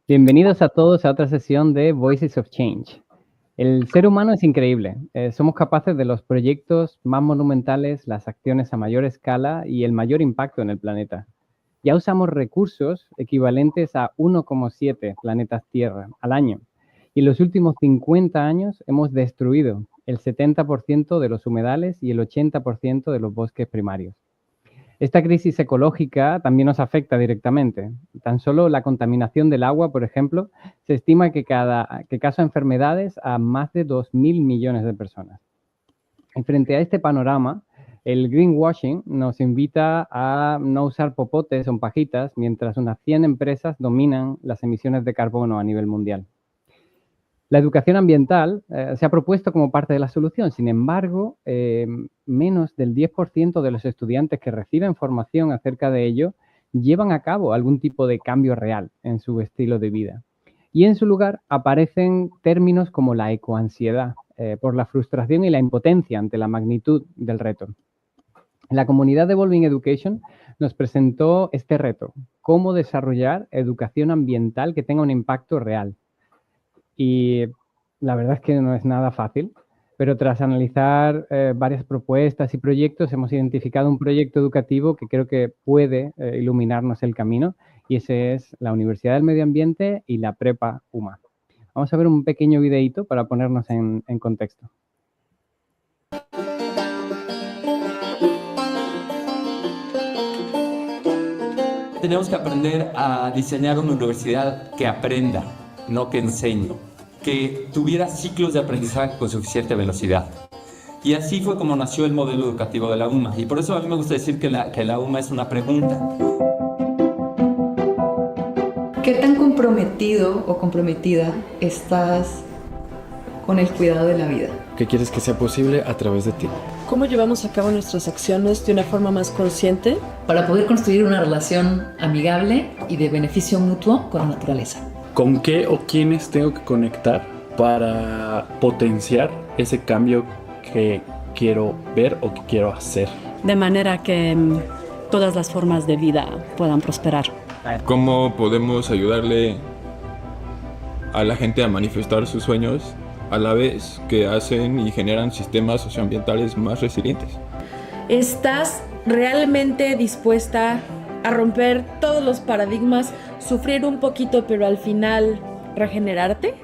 Bienvenidos a todos a otra sesión de Voices of Change. El ser humano es increíble. Somos capaces de los proyectos más monumentales, las acciones a mayor escala y el mayor impacto en el planeta. Ya usamos recursos equivalentes a 1,7 planetas Tierra al año. Y en los últimos 50 años hemos destruido el 70% de los humedales y el 80% de los bosques primarios. Esta crisis ecológica también nos afecta directamente. Tan solo la contaminación del agua, por ejemplo, se estima que causa enfermedades a más de 2.000 millones de personas. Y frente a este panorama, el greenwashing nos invita a no usar popotes o pajitas mientras unas 100 empresas dominan las emisiones de carbono a nivel mundial. La educación ambiental se ha propuesto como parte de la solución. Sin embargo, menos del 10% de los estudiantes que reciben formación acerca de ello llevan a cabo algún tipo de cambio real en su estilo de vida. Y en su lugar aparecen términos como la ecoansiedad, por la frustración y la impotencia ante la magnitud del reto. La comunidad de Evolving Education nos presentó este reto: cómo desarrollar educación ambiental que tenga un impacto real. Y la verdad es que no es nada fácil, pero tras analizar varias propuestas y proyectos, hemos identificado un proyecto educativo que creo que puede iluminarnos el camino, y ese es la Universidad del Medio Ambiente y la Prepa UMA. Vamos a ver un pequeño videíto para ponernos en contexto. Tenemos que aprender a diseñar una universidad que aprenda, no que enseñe, que tuviera ciclos de aprendizaje con suficiente velocidad. Y así fue como nació el modelo educativo de la UMA. Y por eso a mí me gusta decir que la UMA es una pregunta. ¿Qué tan comprometido o comprometida estás con el cuidado de la vida? ¿Qué quieres que sea posible a través de ti? ¿Cómo llevamos a cabo nuestras acciones de una forma más consciente? Para poder construir una relación amigable y de beneficio mutuo con la naturaleza. ¿Con qué o quiénes tengo que conectar para potenciar ese cambio que quiero ver o que quiero hacer? De manera que todas las formas de vida puedan prosperar. ¿Cómo podemos ayudarle a la gente a manifestar sus sueños a la vez que hacen y generan sistemas socioambientales más resilientes? ¿Estás realmente dispuesta a romper todos los paradigmas, sufrir un poquito, pero al final regenerarte?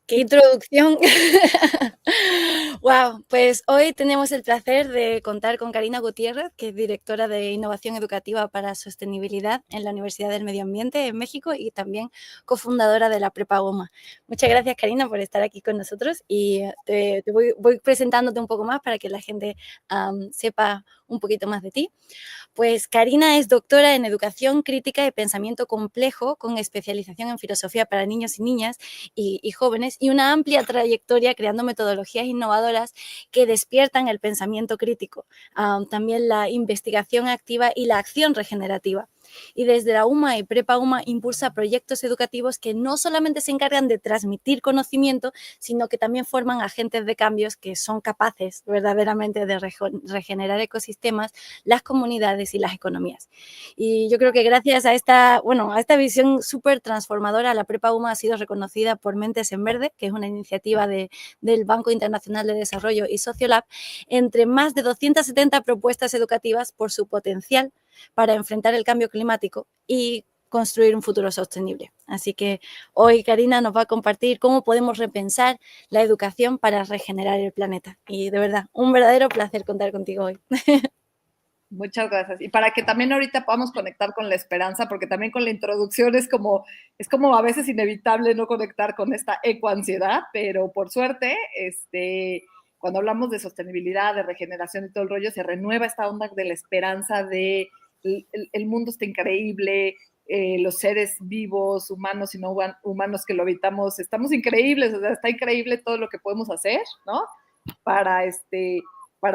¡Qué introducción! Wow, pues hoy tenemos el placer de contar con Karina Gutiérrez, que es directora de Innovación Educativa para Sostenibilidad en la Universidad del Medio Ambiente en México y también cofundadora de la Prepa UMA. Muchas gracias, Karina, por estar aquí con nosotros, y te voy presentándote un poco más para que la gente sepa un poquito más de ti. Pues Karina es doctora en Educación Crítica y Pensamiento Complejo, con especialización en filosofía para niños y niñas y jóvenes, y una amplia trayectoria creando metodologías innovadoras que despiertan el pensamiento crítico, también la investigación activa y la acción regenerativa. Y desde la UMA y Prepa UMA impulsa proyectos educativos que no solamente se encargan de transmitir conocimiento, sino que también forman agentes de cambios que son capaces verdaderamente de regenerar ecosistemas, las comunidades y las economías. Y yo creo que gracias a esta visión súper transformadora, la Prepa UMA ha sido reconocida por Mentes en Verde, que es una iniciativa del Banco Internacional de Desarrollo y Sociolab, entre más de 270 propuestas educativas por su potencial para enfrentar el cambio climático y construir un futuro sostenible. Así que hoy Karina nos va a compartir cómo podemos repensar la educación para regenerar el planeta. Y de verdad, un verdadero placer contar contigo hoy. Muchas gracias. Y para que también ahorita podamos conectar con la esperanza, porque también con la introducción es como a veces inevitable no conectar con esta ecoansiedad, pero por suerte, cuando hablamos de sostenibilidad, de regeneración y todo el rollo, se renueva esta onda de la esperanza de el mundo está increíble, los seres vivos, humanos y no humanos que lo habitamos, estamos increíbles, o sea, está increíble todo lo que podemos hacer, ¿no? Para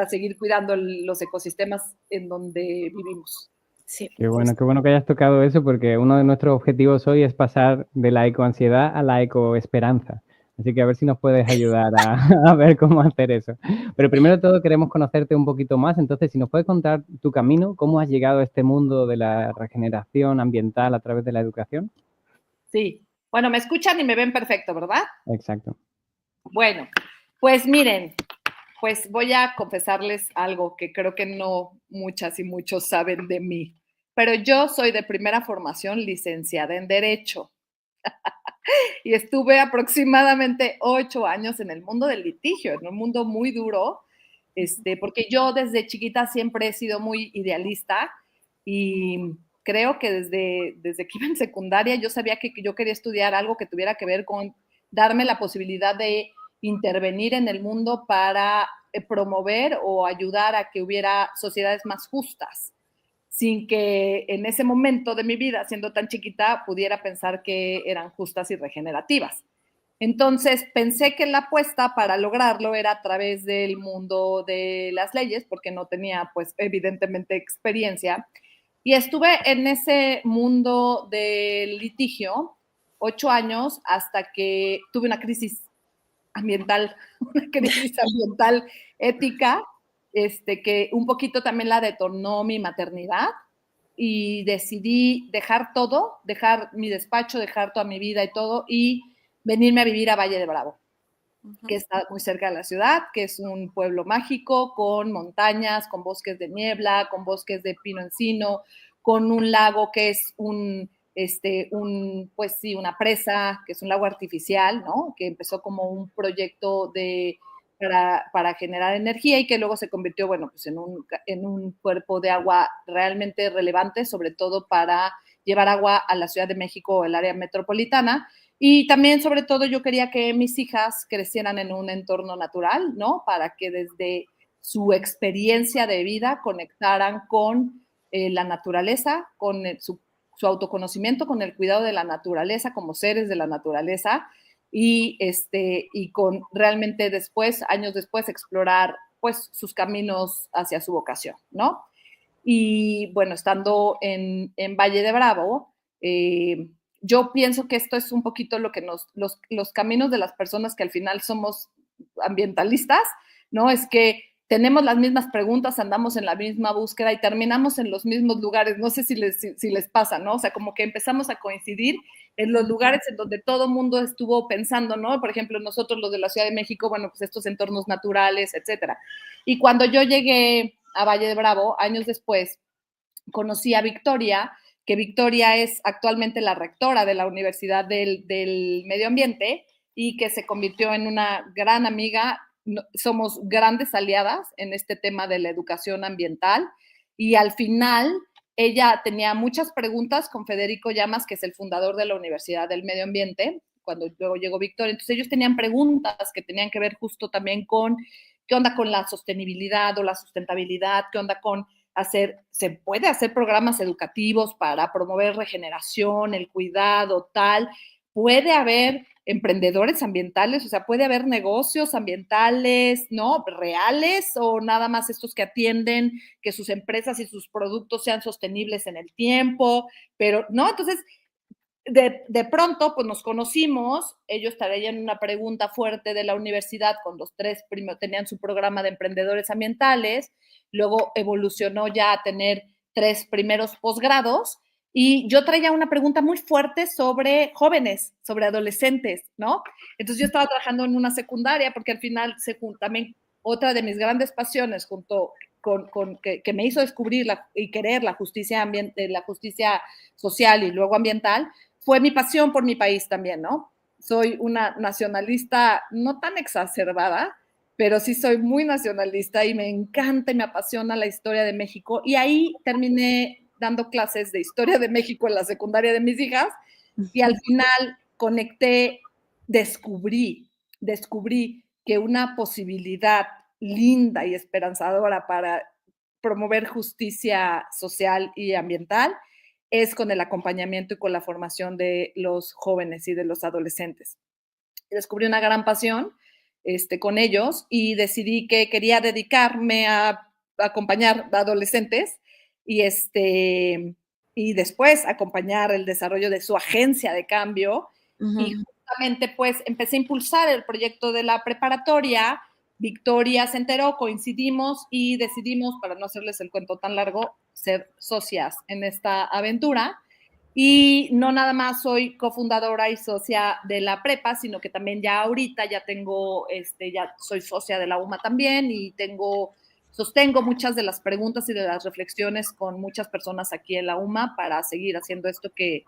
seguir cuidando los ecosistemas en donde vivimos. Sí. Qué bueno que hayas tocado eso, porque uno de nuestros objetivos hoy es pasar de la ecoansiedad a la ecoesperanza. Así que a ver si nos puedes ayudar a ver cómo hacer eso. Pero primero de todo queremos conocerte un poquito más, entonces si nos puedes contar tu camino, cómo has llegado a este mundo de la regeneración ambiental a través de la educación. Sí. Bueno, me escuchan y me ven perfecto, ¿verdad? Exacto. Bueno, pues miren, pues voy a confesarles algo que creo que no muchas y muchos saben de mí, pero yo soy de primera formación licenciada en Derecho y estuve aproximadamente 8 años en el mundo del litigio, en un mundo muy duro, porque yo desde chiquita siempre he sido muy idealista y creo que desde que iba en secundaria yo sabía que yo quería estudiar algo que tuviera que ver con darme la posibilidad de intervenir en el mundo para promover o ayudar a que hubiera sociedades más justas, sin que en ese momento de mi vida, siendo tan chiquita, pudiera pensar que eran justas y regenerativas. Entonces pensé que la apuesta para lograrlo era a través del mundo de las leyes, porque no tenía pues evidentemente experiencia. Y estuve en ese mundo del litigio 8 años hasta que tuve una crisis ambiental, una crisis ambiental ética, que un poquito también la detonó mi maternidad y decidí dejar todo, dejar mi despacho, dejar toda mi vida y todo y venirme a vivir a Valle de Bravo, que está muy cerca de la ciudad, que es un pueblo mágico con montañas, con bosques de niebla, con bosques de pino encino, con un lago que es pues sí, una presa, que es un lago artificial, ¿no? Que empezó como un proyecto para generar energía y que luego se convirtió, bueno, pues en un cuerpo de agua realmente relevante, sobre todo para llevar agua a la Ciudad de México o el área metropolitana. Y también, sobre todo, yo quería que mis hijas crecieran en un entorno natural, ¿no? Para que desde su experiencia de vida conectaran con la naturaleza, con su autoconocimiento, con el cuidado de la naturaleza como seres de la naturaleza y con realmente después, años después, explorar pues sus caminos hacia su vocación, ¿no? Y bueno, estando en Valle de Bravo, yo pienso que esto es un poquito lo que los caminos de las personas que al final somos ambientalistas, ¿no? Es que tenemos las mismas preguntas, andamos en la misma búsqueda y terminamos en los mismos lugares. No sé si les pasa, ¿no? O sea, como que empezamos a coincidir en los lugares en donde todo el mundo estuvo pensando, ¿no? Por ejemplo, nosotros los de la Ciudad de México, bueno, pues estos entornos naturales, etcétera. Y cuando yo llegué a Valle de Bravo, años después, conocí a Victoria, que Victoria es actualmente la rectora de la Universidad del Medio Ambiente y que se convirtió en una gran amiga. Somos grandes aliadas en este tema de la educación ambiental y al final ella tenía muchas preguntas con Federico Llamas, que es el fundador de la Universidad del Medio Ambiente, cuando luego llegó Victoria. Entonces ellos tenían preguntas que tenían que ver justo también con qué onda con la sostenibilidad o la sustentabilidad, qué onda con se puede hacer programas educativos para promover regeneración, el cuidado, tal. Puede haber emprendedores ambientales, o sea, puede haber negocios ambientales, ¿no? Reales o nada más estos que atienden que sus empresas y sus productos sean sostenibles en el tiempo, pero, ¿no? Entonces, de pronto, pues nos conocimos, ellos traían una pregunta fuerte de la universidad con los 3 tenían su programa de emprendedores ambientales, luego evolucionó ya a tener 3 primeros posgrados y yo traía una pregunta muy fuerte sobre jóvenes, sobre adolescentes, ¿no? Entonces yo estaba trabajando en una secundaria porque al final también otra de mis grandes pasiones junto que me hizo descubrir y querer la justicia social y luego ambiental, fue mi pasión por mi país también, ¿no? Soy una nacionalista no tan exacerbada, pero sí soy muy nacionalista y me encanta y me apasiona la historia de México. Y ahí terminé dando clases de historia de México en la secundaria de mis hijas y al final conecté, descubrí que una posibilidad linda y esperanzadora para promover justicia social y ambiental es con el acompañamiento y con la formación de los jóvenes y de los adolescentes. Descubrí una gran pasión con ellos y decidí que quería dedicarme a acompañar a adolescentes y después acompañar el desarrollo de su agencia de cambio. Y justamente pues empecé a impulsar el proyecto de la preparatoria. Victoria se enteró, coincidimos y decidimos, para no hacerles el cuento tan largo, ser socias en esta aventura. Y no nada más soy cofundadora y socia de la prepa, sino que también ya ahorita ya tengo, ya soy socia de la UMA también y sostengo muchas de las preguntas y de las reflexiones con muchas personas aquí en la UMA para seguir haciendo esto que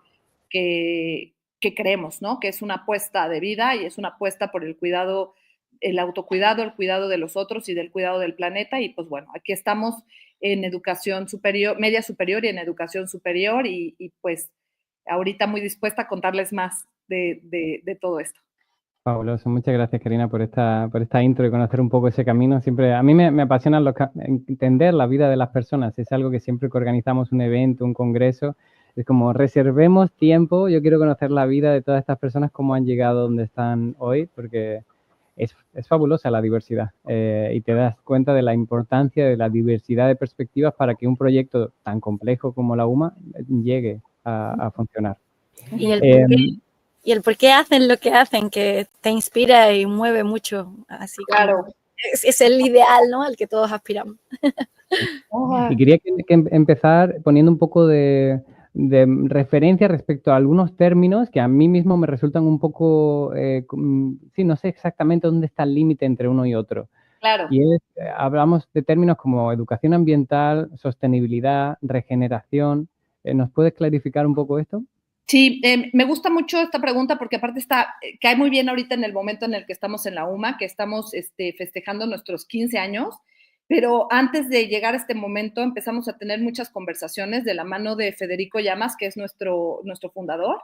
creemos, ¿no? Que es una apuesta de vida y es una apuesta por el cuidado, el autocuidado, el cuidado de los otros y del cuidado del planeta. Y pues bueno, aquí estamos en educación superior, media superior y en educación superior y pues ahorita muy dispuesta a contarles más de todo esto. Fabuloso, muchas gracias Karina por esta intro y conocer un poco ese camino. Siempre, a mí me apasiona entender la vida de las personas, es algo que siempre que organizamos un evento, un congreso, es como reservemos tiempo, yo quiero conocer la vida de todas estas personas, cómo han llegado donde están hoy, porque es fabulosa la diversidad y te das cuenta de la importancia de la diversidad de perspectivas para que un proyecto tan complejo como la UMA llegue a funcionar. Y el por qué hacen lo que hacen, que te inspira y mueve mucho. Así claro. Es el ideal, ¿no? Al que todos aspiramos. Y quería empezar poniendo un poco de referencia respecto a algunos términos que a mí mismo me resultan un poco, sí, no sé exactamente dónde está el límite entre uno y otro. Claro. Y hablamos de términos como educación ambiental, sostenibilidad, regeneración. ¿Nos puedes clarificar un poco esto? Sí, me gusta mucho esta pregunta porque aparte cae muy bien ahorita en el momento en el que estamos en la UMA, que estamos festejando nuestros 15 años, pero antes de llegar a este momento empezamos a tener muchas conversaciones de la mano de Federico Llamas, que es nuestro fundador,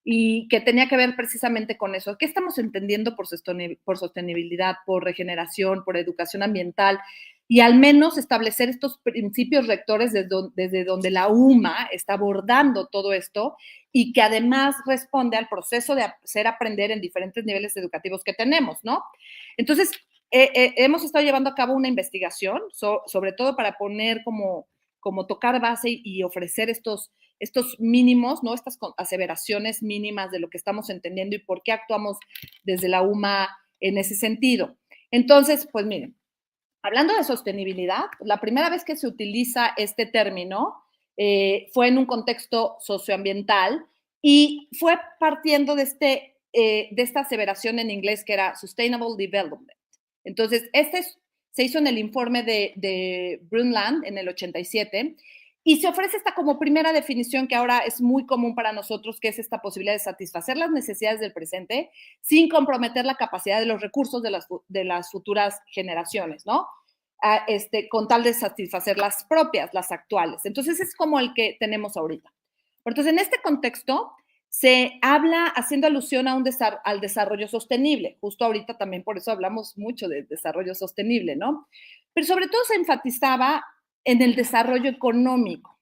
y que tenía que ver precisamente con eso. ¿Qué estamos entendiendo por sostenibilidad, por regeneración, por educación ambiental? Y al menos establecer estos principios rectores desde donde la UMA está abordando todo esto y que además responde al proceso de hacer aprender en diferentes niveles educativos que tenemos, ¿no? Entonces, hemos estado llevando a cabo una investigación, sobre todo para poner como tocar base y ofrecer estos mínimos, ¿no? Estas aseveraciones mínimas de lo que estamos entendiendo y por qué actuamos desde la UMA en ese sentido. Entonces, pues miren, hablando de sostenibilidad, la primera vez que se utiliza este término fue en un contexto socioambiental y fue partiendo de esta aseveración en inglés que era Sustainable Development. Entonces, se hizo en el informe de Brundtland en el 87 y se ofrece esta como primera definición que ahora es muy común para nosotros, que es esta posibilidad de satisfacer las necesidades del presente sin comprometer la capacidad de los recursos de las futuras generaciones, ¿no? Con tal de satisfacer las propias, las actuales. Entonces, es como el que tenemos ahorita. Entonces, en este contexto, se habla haciendo alusión al desarrollo sostenible. Justo ahorita también por eso hablamos mucho de desarrollo sostenible, ¿no? Pero sobre todo se enfatizaba en el desarrollo económico.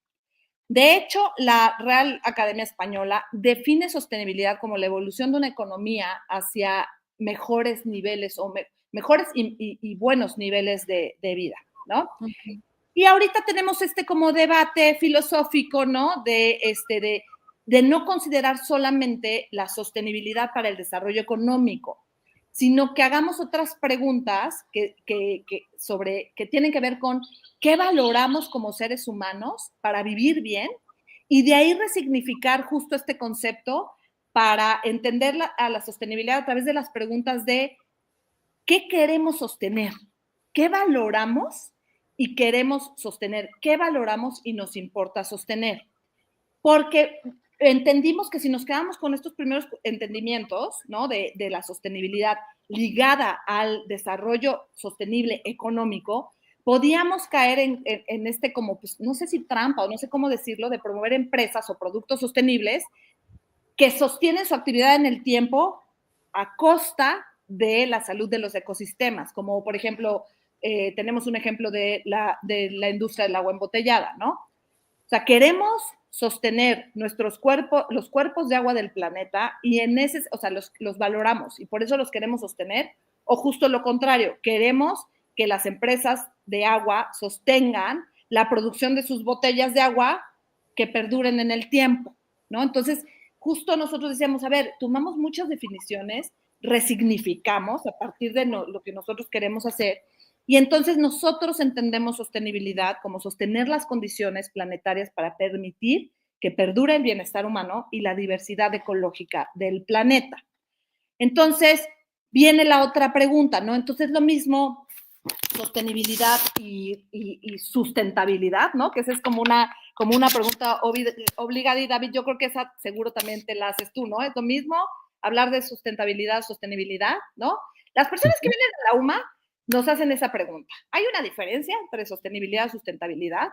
De hecho, la Real Academia Española define sostenibilidad como la evolución de una economía hacia mejores niveles o mejores y buenos niveles de vida, ¿no? Okay. Y ahorita tenemos como debate filosófico, ¿no? De no considerar solamente la sostenibilidad para el desarrollo económico, sino que hagamos otras preguntas que tienen que ver con qué valoramos como seres humanos para vivir bien y de ahí resignificar justo este concepto para entender a la sostenibilidad a través de las preguntas de qué queremos sostener, qué valoramos y queremos sostener, qué valoramos y nos importa sostener. Porque entendimos que si nos quedamos con estos primeros entendimientos, ¿no? de la sostenibilidad ligada al desarrollo sostenible económico, podíamos caer en como, pues, no sé si trampa o no sé cómo decirlo, de promover empresas o productos sostenibles que sostienen su actividad en el tiempo a costa de la salud de los ecosistemas, como por ejemplo, tenemos un ejemplo de la industria del agua embotellada, ¿no? O sea, queremos sostener los cuerpos de agua del planeta y los valoramos y por eso los queremos sostener, o justo lo contrario, queremos que las empresas de agua sostengan la producción de sus botellas de agua que perduren en el tiempo, ¿no? Entonces, justo nosotros decíamos, a ver, tomamos muchas definiciones, resignificamos a partir de lo que nosotros queremos hacer, y entonces nosotros entendemos sostenibilidad como sostener las condiciones planetarias para permitir que perdure el bienestar humano y la diversidad ecológica del planeta. Entonces, viene la otra pregunta, ¿no? Entonces, lo mismo, sostenibilidad y sustentabilidad, ¿no? Que esa es como una pregunta obligada, y David, yo creo que esa seguro también te la haces tú, ¿no? Es lo mismo hablar de sostenibilidad, ¿no? Las personas que vienen de la UMA nos hacen esa pregunta. ¿Hay una diferencia entre sostenibilidad y sustentabilidad?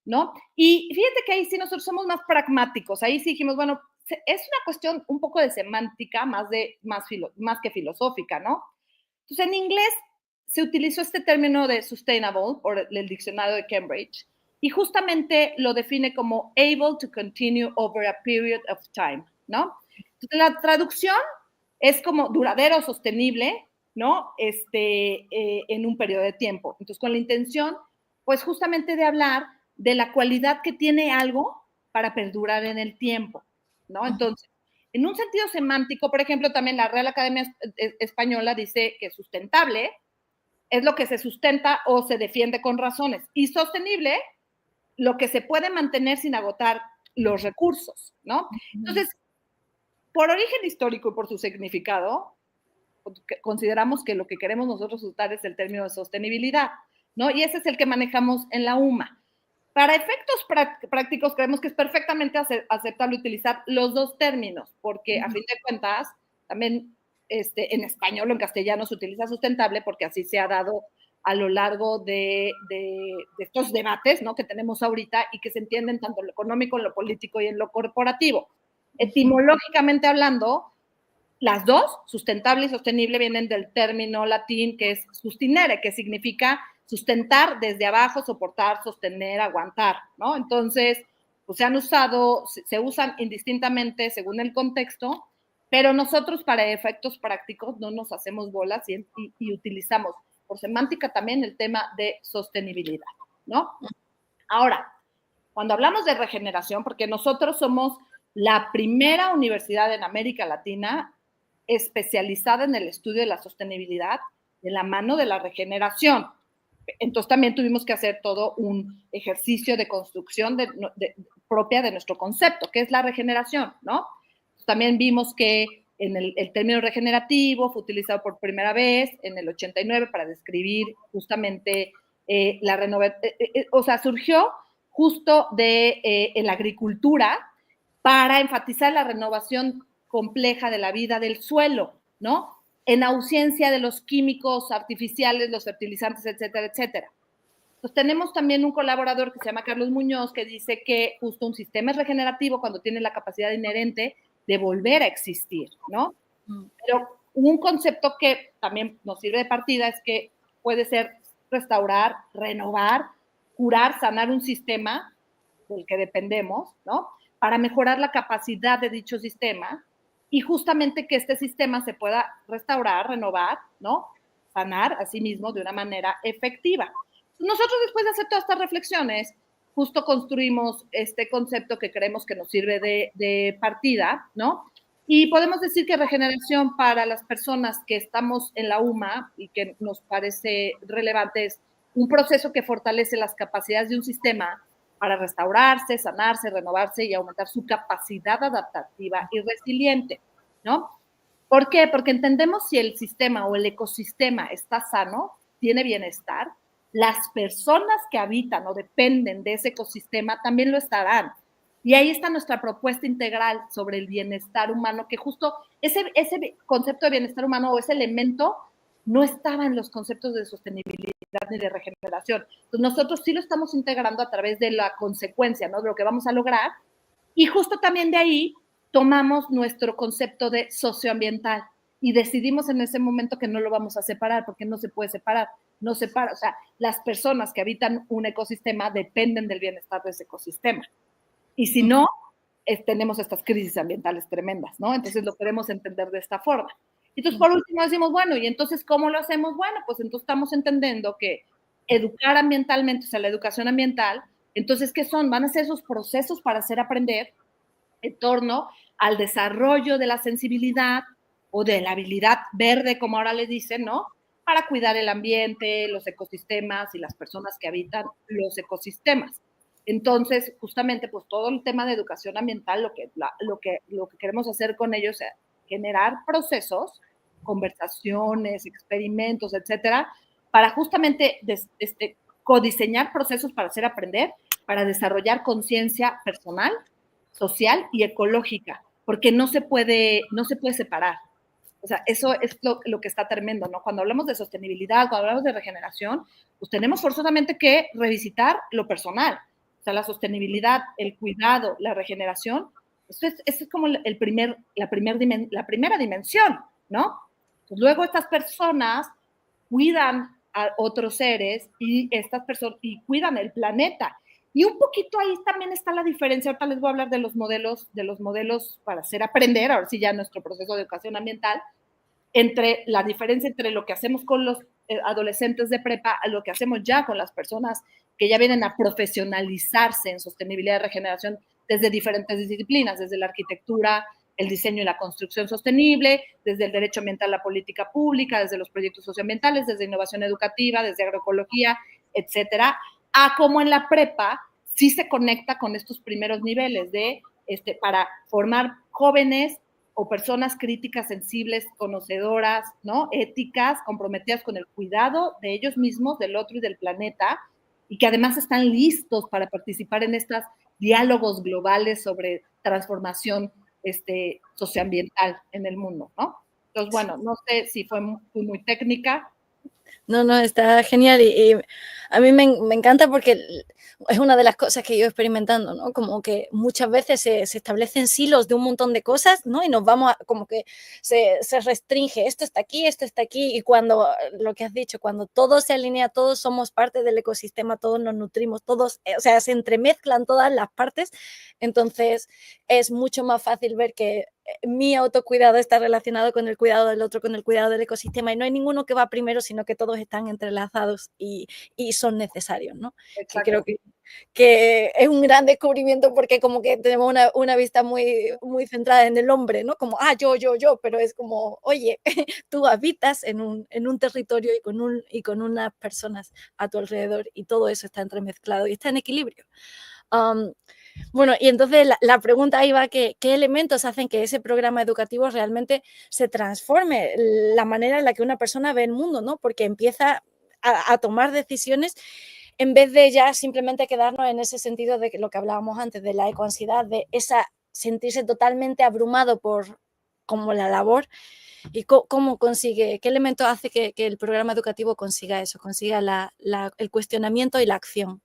¿No? Y fíjate que ahí sí nosotros somos más pragmáticos. Ahí sí dijimos, bueno, es una cuestión un poco de semántica, más que filosófica, ¿no? Entonces, en inglés se utilizó este término de sustainable por el diccionario de Cambridge, y justamente lo define como able to continue over a period of time, ¿no? Entonces, la traducción es como duradero, sostenible, ¿no? En un periodo de tiempo. Entonces, con la intención, pues justamente de hablar de la cualidad que tiene algo para perdurar en el tiempo, ¿no? Entonces, en un sentido semántico, por ejemplo, también la Real Academia Española dice que sustentable es lo que se sustenta o se defiende con razones, y sostenible, lo que se puede mantener sin agotar los recursos, ¿no? Entonces, por origen histórico y por su significado, consideramos que lo que queremos nosotros usar es el término de sostenibilidad, ¿no? Y ese es el que manejamos en la UMA. Para efectos prácticos, creemos que es perfectamente aceptable utilizar los dos términos, porque a fin de cuentas, también en español o en castellano se utiliza sustentable, porque así se ha dado a lo largo de estos debates, ¿no?, que tenemos ahorita y que se entienden tanto en lo económico, en lo político y en lo corporativo. Etimológicamente hablando, las dos, sustentable y sostenible, vienen del término latín que es sustinere, que significa sustentar desde abajo, soportar, sostener, aguantar, ¿no? Entonces, pues se usan indistintamente según el contexto, pero nosotros para efectos prácticos no nos hacemos bolas y utilizamos por semántica también el tema de sostenibilidad, ¿no? Ahora, cuando hablamos de regeneración, porque nosotros somos la primera universidad en América Latina especializada en el estudio de la sostenibilidad de la mano de la regeneración. Entonces también tuvimos que hacer todo un ejercicio de construcción propia de nuestro concepto, que es la regeneración, ¿no? También vimos que el término regenerativo fue utilizado por primera vez en el 89 para describir justamente la renovación, o sea, surgió justo de la agricultura para enfatizar la renovación compleja de la vida del suelo, ¿no? En ausencia de los químicos artificiales, los fertilizantes, etcétera, etcétera. Entonces, tenemos también un colaborador que se llama Carlos Muñoz, que dice que justo un sistema es regenerativo cuando tiene la capacidad inherente de volver a existir, ¿no? Pero un concepto que también nos sirve de partida es que puede ser restaurar, renovar, curar, sanar un sistema del que dependemos, ¿no? Para mejorar la capacidad de dicho sistema y justamente que este sistema se pueda restaurar, renovar, ¿no? Sanar a sí mismo de una manera efectiva. Nosotros, después de hacer todas estas reflexiones, justo construimos este concepto que creemos que nos sirve de partida, ¿no? Y podemos decir que regeneración para las personas que estamos en la UMA y que nos parece relevante es un proceso que fortalece las capacidades de un sistema para restaurarse, sanarse, renovarse y aumentar su capacidad adaptativa y resiliente, ¿no? ¿Por qué? Porque entendemos si el sistema o el ecosistema está sano, tiene bienestar, las personas que habitan o dependen de ese ecosistema también lo estarán. Y ahí está nuestra propuesta integral sobre el bienestar humano, que justo ese concepto de bienestar humano o ese elemento no estaba en los conceptos de sostenibilidad ni de regeneración. Entonces nosotros sí lo estamos integrando a través de la consecuencia, ¿no?, de lo que vamos a lograr. Y justo también de ahí tomamos nuestro concepto de socioambiental y decidimos en ese momento que no lo vamos a separar, porque no se puede separar. No separa, o sea, las personas que habitan un ecosistema dependen del bienestar de ese ecosistema. Y si no, tenemos estas crisis ambientales tremendas, ¿no? Entonces lo queremos entender de esta forma. Entonces, por último, decimos, bueno, ¿y entonces cómo lo hacemos? Bueno, pues entonces estamos entendiendo que educar ambientalmente, o sea, la educación ambiental. Entonces, ¿qué son? Van a ser esos procesos para hacer aprender en torno al desarrollo de la sensibilidad o de la habilidad verde, como ahora le dicen, ¿no? Para cuidar el ambiente, los ecosistemas y las personas que habitan los ecosistemas. Entonces, justamente, pues todo el tema de educación ambiental, lo que queremos hacer con ellos es generar procesos, conversaciones, experimentos, etcétera, para justamente codiseñar procesos para hacer aprender, para desarrollar conciencia personal, social y ecológica, porque no se puede separar. O sea, eso es lo que está tremendo, ¿no? Cuando hablamos de sostenibilidad, cuando hablamos de regeneración, pues tenemos forzosamente que revisitar lo personal. O sea, la sostenibilidad, el cuidado, la regeneración, eso es como la primera dimensión, ¿no? Pues luego estas personas cuidan a otros seres y cuidan el planeta. Y un poquito ahí también está la diferencia. Ahorita les voy a hablar de los modelos para hacer aprender, ahora sí ya nuestro proceso de educación ambiental, la diferencia entre lo que hacemos con los adolescentes de prepa a lo que hacemos ya con las personas que ya vienen a profesionalizarse en sostenibilidad y regeneración desde diferentes disciplinas, desde la arquitectura, el diseño y la construcción sostenible, desde el derecho ambiental, la política pública, desde los proyectos socioambientales, desde innovación educativa, desde agroecología, etcétera, a cómo en la prepa sí se conecta con estos primeros niveles para formar jóvenes o personas críticas, sensibles, conocedoras, ¿no? Éticas, comprometidas con el cuidado de ellos mismos, del otro y del planeta, y que además están listos para participar en estos diálogos globales sobre transformación socioambiental en el mundo, ¿no? Entonces, bueno, no sé si fue muy técnica. No, está genial y a mí me encanta porque es una de las cosas que yo experimentando, ¿no? Como que muchas veces se establecen silos de un montón de cosas, ¿no? Y nos vamos como que se restringe, esto está aquí y cuando, lo que has dicho, cuando todo se alinea, todos somos parte del ecosistema, todos nos nutrimos, todos, o sea, se entremezclan todas las partes, entonces es mucho más fácil ver que mi autocuidado está relacionado con el cuidado del otro, con el cuidado del ecosistema y no hay ninguno que va primero, sino que todos están entrelazados y son necesarios, ¿no? Que creo que es un gran descubrimiento porque como que tenemos una vista muy, muy centrada en el hombre, ¿no? Como, yo, pero es como, oye, tú habitas en un territorio y con unas personas a tu alrededor y todo eso está entremezclado y está en equilibrio. Bueno, y entonces la pregunta ahí va, ¿qué elementos hacen que ese programa educativo realmente se transforme la manera en la que una persona ve el mundo, ¿no? Porque empieza a tomar decisiones en vez de ya simplemente quedarnos en ese sentido de lo que hablábamos antes, de la ecoansiedad, de sentirse totalmente abrumado por como la labor. ¿Y cómo consigue, qué elemento hace que el programa educativo consiga eso, consiga el cuestionamiento y la acción?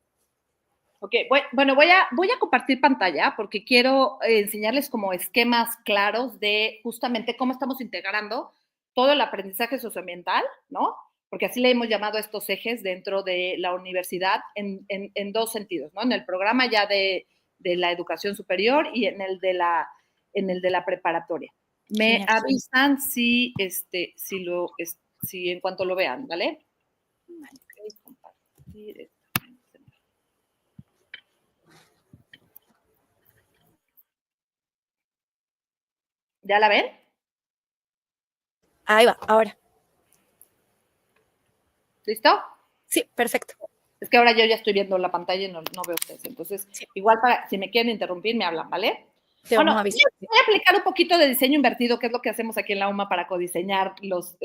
Ok, bueno, voy a compartir pantalla porque quiero enseñarles como esquemas claros de justamente cómo estamos integrando todo el aprendizaje socioambiental, ¿no? Porque así le hemos llamado a estos ejes dentro de la universidad en dos sentidos, ¿no? En el programa ya de la educación superior y en el de la preparatoria. Me avisan si en cuanto lo vean, ¿vale? Okay, compartir. ¿Ya la ven? Ahí va, ahora. ¿Listo? Sí, perfecto. Es que ahora yo ya estoy viendo la pantalla y no veo ustedes. Entonces, sí. Igual si me quieren interrumpir, me hablan, ¿vale? Bueno, voy a aplicar un poquito de diseño invertido, que es lo que hacemos aquí en la UMA para codiseñar los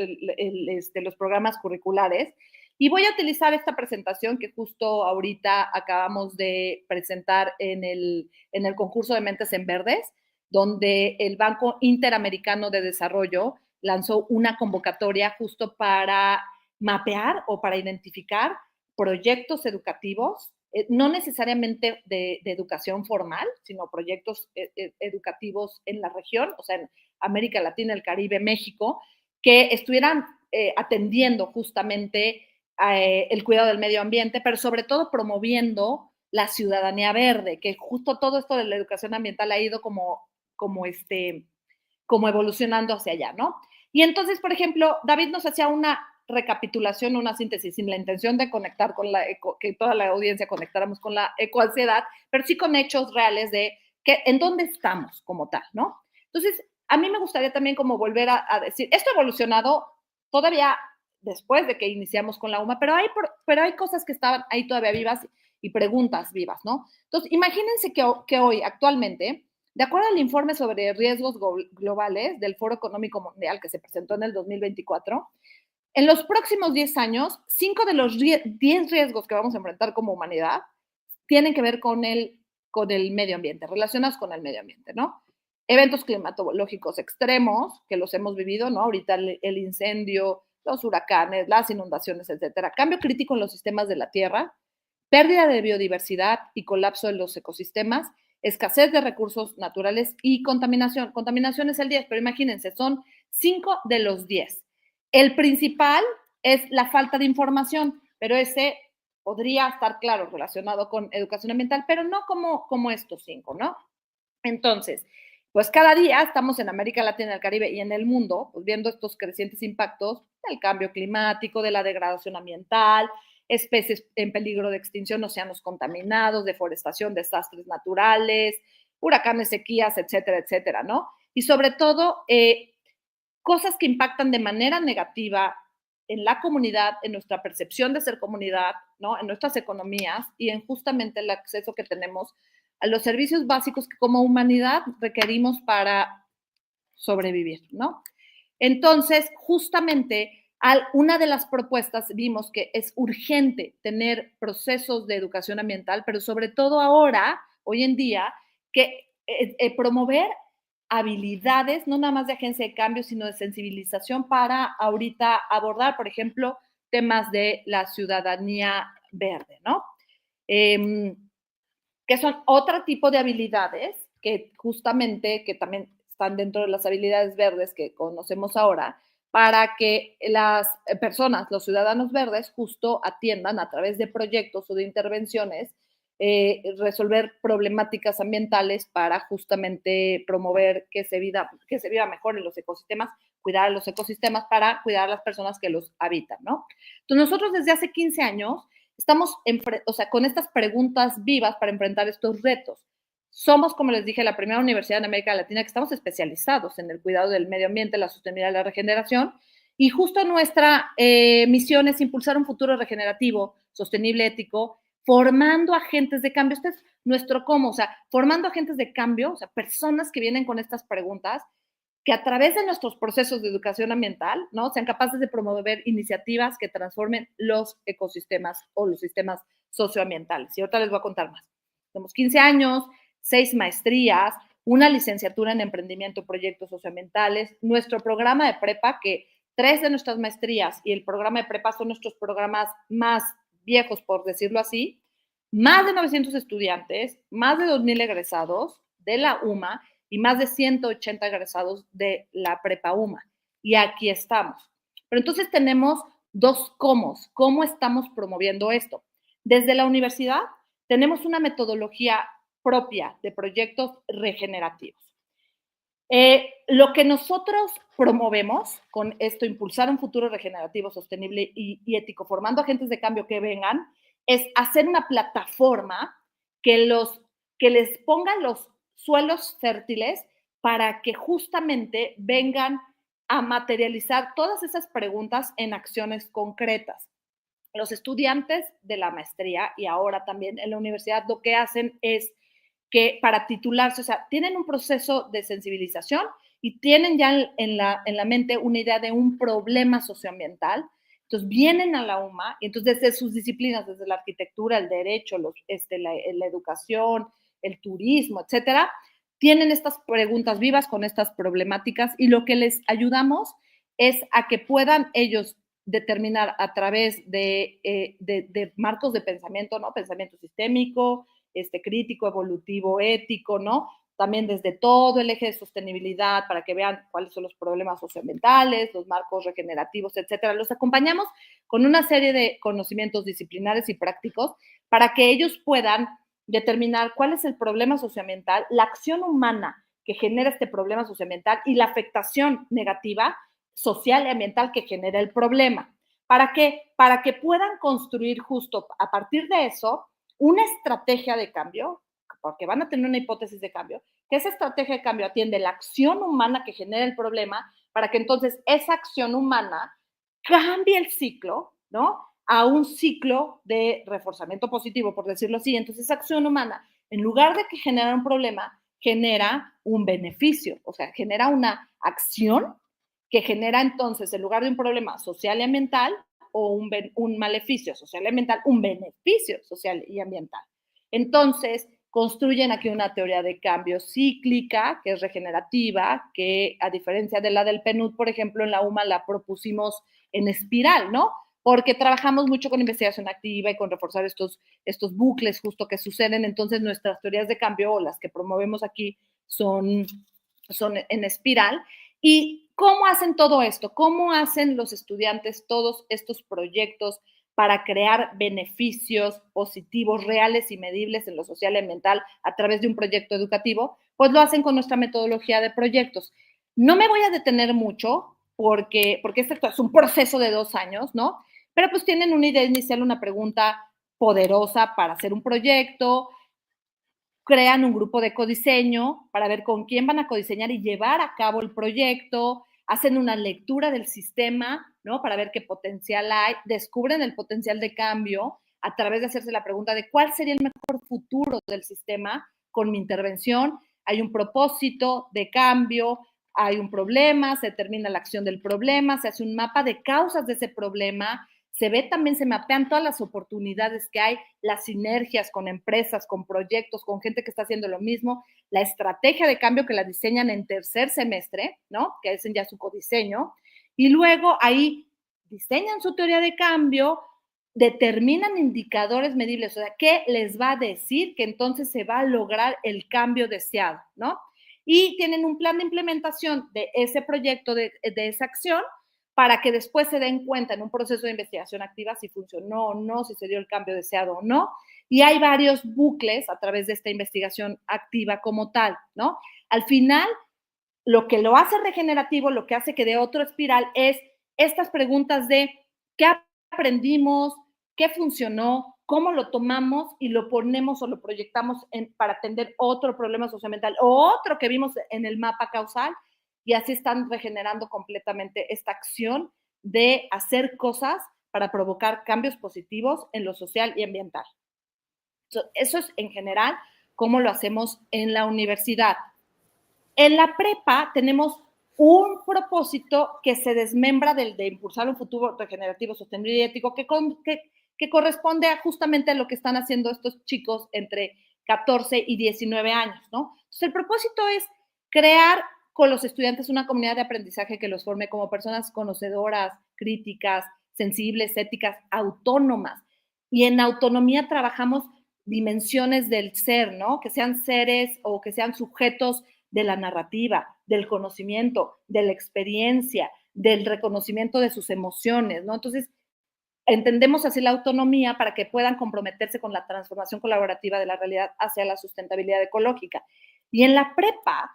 programas curriculares. Y voy a utilizar esta presentación que justo ahorita acabamos de presentar en el concurso de Mentes en Verdes, donde el Banco Interamericano de Desarrollo lanzó una convocatoria justo para mapear o para identificar proyectos educativos, no necesariamente de educación formal, sino proyectos educativos en la región, o sea, en América Latina, el Caribe, México, que estuvieran atendiendo justamente el cuidado del medio ambiente, pero sobre todo promoviendo la ciudadanía verde, que justo todo esto de la educación ambiental ha ido como evolucionando hacia allá, ¿no? Y entonces, por ejemplo, David nos hacía una recapitulación, una síntesis, sin la intención de conectar con que toda la audiencia conectáramos con la ecoansiedad, pero sí con hechos reales de en dónde estamos como tal, ¿no? Entonces, a mí me gustaría también como volver a decir, esto ha evolucionado todavía después de que iniciamos con la UMA, pero hay cosas que estaban ahí todavía vivas y preguntas vivas, ¿no? Entonces, imagínense que hoy, actualmente, de acuerdo al informe sobre riesgos globales del Foro Económico Mundial que se presentó en el 2024, en los próximos 10 años, 5 de los 10 riesgos que vamos a enfrentar como humanidad tienen que ver con el medio ambiente, relacionados con el medio ambiente, ¿no? Eventos climatológicos extremos, que los hemos vivido, ¿no? Ahorita el incendio, los huracanes, las inundaciones, etcétera. Cambio crítico en los sistemas de la Tierra, pérdida de biodiversidad y colapso de los ecosistemas, escasez de recursos naturales y contaminación. Contaminación es el 10, pero imagínense, son 5 de los 10. El principal es la falta de información, pero ese podría estar, claro, relacionado con educación ambiental, pero no como estos 5, ¿no? Entonces, pues cada día estamos en América Latina, el Caribe y en el mundo, pues viendo estos crecientes impactos del cambio climático, de la degradación ambiental, especies en peligro de extinción, océanos contaminados, deforestación, desastres naturales, huracanes, sequías, etcétera, etcétera, ¿no? Y sobre todo, cosas que impactan de manera negativa en la comunidad, en nuestra percepción de ser comunidad, ¿no? En nuestras economías y en justamente el acceso que tenemos a los servicios básicos que como humanidad requerimos para sobrevivir, ¿no? Entonces, justamente, una de las propuestas vimos que es urgente tener procesos de educación ambiental, pero sobre todo ahora, hoy en día, que promover habilidades, no nada más de agencia de cambio, sino de sensibilización para ahorita abordar, por ejemplo, temas de la ciudadanía verde, ¿no? Que son otro tipo de habilidades que justamente, que también están dentro de las habilidades verdes que conocemos ahora, para que las personas, los ciudadanos verdes, justo atiendan a través de proyectos o de intervenciones, resolver problemáticas ambientales para justamente promover que se viva mejor en los ecosistemas, cuidar a los ecosistemas para cuidar a las personas que los habitan, ¿no? Entonces, nosotros desde hace 15 años estamos con estas preguntas vivas para enfrentar estos retos. Somos, como les dije, la primera universidad en América Latina que estamos especializados en el cuidado del medio ambiente, la sostenibilidad y la regeneración. Y justo nuestra misión es impulsar un futuro regenerativo, sostenible, ético, formando agentes de cambio. Este es nuestro cómo, formando agentes de cambio, personas que vienen con estas preguntas, que a través de nuestros procesos de educación ambiental, ¿no? Sean capaces de promover iniciativas que transformen los ecosistemas o los sistemas socioambientales. Y ahorita les voy a contar más. Tenemos 15 años, 6 maestrías, una licenciatura en emprendimiento y proyectos socioambientales, nuestro programa de prepa, que 3 de nuestras maestrías y el programa de prepa son nuestros programas más viejos, por decirlo así, más de 900 estudiantes, más de 2,000 egresados de la UMA y más de 180 egresados de la prepa UMA. Y aquí estamos. Pero entonces tenemos 2 cómos. ¿Cómo estamos promoviendo esto? Desde la universidad tenemos una metodología propia de proyectos regenerativos. Lo que nosotros promovemos con esto, impulsar un futuro regenerativo, sostenible y ético, formando agentes de cambio que vengan, es hacer una plataforma que les ponga los suelos fértiles para que justamente vengan a materializar todas esas preguntas en acciones concretas. Los estudiantes de la maestría y ahora también en la universidad lo que hacen es que para titularse, tienen un proceso de sensibilización y tienen ya en la mente una idea de un problema socioambiental. Entonces vienen a la UMA y entonces desde sus disciplinas, desde la arquitectura, el derecho, la educación, el turismo, etcétera, tienen estas preguntas vivas con estas problemáticas y lo que les ayudamos es a que puedan ellos determinar a través de marcos de pensamiento, ¿no? Pensamiento sistémico, crítico, evolutivo, ético, ¿no? También desde todo el eje de sostenibilidad para que vean cuáles son los problemas socioambientales, los marcos regenerativos, etcétera. Los acompañamos con una serie de conocimientos disciplinares y prácticos para que ellos puedan determinar cuál es el problema socioambiental, la acción humana que genera este problema socioambiental y la afectación negativa social y ambiental que genera el problema. ¿Para qué? Para que puedan construir justo a partir de eso una estrategia de cambio, porque van a tener una hipótesis de cambio, que esa estrategia de cambio atiende la acción humana que genera el problema, para que entonces esa acción humana cambie el ciclo, ¿no? A un ciclo de reforzamiento positivo, por decirlo así. Entonces, esa acción humana, en lugar de que genera un problema, genera un beneficio, o sea, genera una acción que genera entonces, en lugar de un problema social y ambiental o un maleficio social y ambiental, un beneficio social y ambiental. Entonces, construyen aquí una teoría de cambio cíclica, que es regenerativa, que a diferencia de la del PNUD, por ejemplo, en la UMA la propusimos en espiral, ¿no? Porque trabajamos mucho con investigación activa y con reforzar estos bucles justo que suceden. Entonces, nuestras teorías de cambio, o las que promovemos aquí, son en espiral. ¿Y cómo hacen todo esto? ¿Cómo hacen los estudiantes todos estos proyectos para crear beneficios positivos, reales y medibles en lo social y ambiental a través de un proyecto educativo? Pues lo hacen con nuestra metodología de proyectos. No me voy a detener mucho porque este es un proceso de 2 años, ¿no? Pero pues tienen una idea inicial, una pregunta poderosa para hacer un proyecto, crean un grupo de codiseño para ver con quién van a codiseñar y llevar a cabo el proyecto, hacen una lectura del sistema, ¿no? Para ver qué potencial hay, descubren el potencial de cambio a través de hacerse la pregunta de cuál sería el mejor futuro del sistema con mi intervención. Hay un propósito de cambio, hay un problema, se determina la acción del problema, se hace un mapa de causas de ese problema, se ve también, se mapean todas las oportunidades que hay, las sinergias con empresas, con proyectos, con gente que está haciendo lo mismo, la estrategia de cambio que la diseñan en tercer semestre, ¿no? Que hacen ya su codiseño, y luego ahí diseñan su teoría de cambio, determinan indicadores medibles, o sea, ¿qué les va a decir que entonces se va a lograr el cambio deseado, ¿no? Y tienen un plan de implementación de ese proyecto, de esa acción, para que después se den cuenta en un proceso de investigación activa si funcionó o no, si se dio el cambio deseado o no. Y hay varios bucles a través de esta investigación activa como tal, ¿no? Al final, lo que lo hace regenerativo, lo que hace que dé otro espiral es estas preguntas de qué aprendimos, qué funcionó, cómo lo tomamos y lo ponemos o lo proyectamos para atender otro problema socioambiental o otro que vimos en el mapa causal, y así están regenerando completamente esta acción de hacer cosas para provocar cambios positivos en lo social y ambiental. Eso es en general cómo lo hacemos en la universidad. En la prepa tenemos un propósito que se desmembra del de impulsar un futuro regenerativo, sostenible y ético, que corresponde justamente a lo que están haciendo estos chicos entre 14 y 19 años, ¿no? Entonces, el propósito es crear con los estudiantes una comunidad de aprendizaje que los forme como personas conocedoras, críticas, sensibles, éticas, autónomas. Y en autonomía trabajamos dimensiones del ser, ¿no? Que sean seres o que sean sujetos de la narrativa, del conocimiento, de la experiencia, del reconocimiento de sus emociones, ¿no? Entonces, entendemos así la autonomía para que puedan comprometerse con la transformación colaborativa de la realidad hacia la sustentabilidad ecológica. Y en la prepa,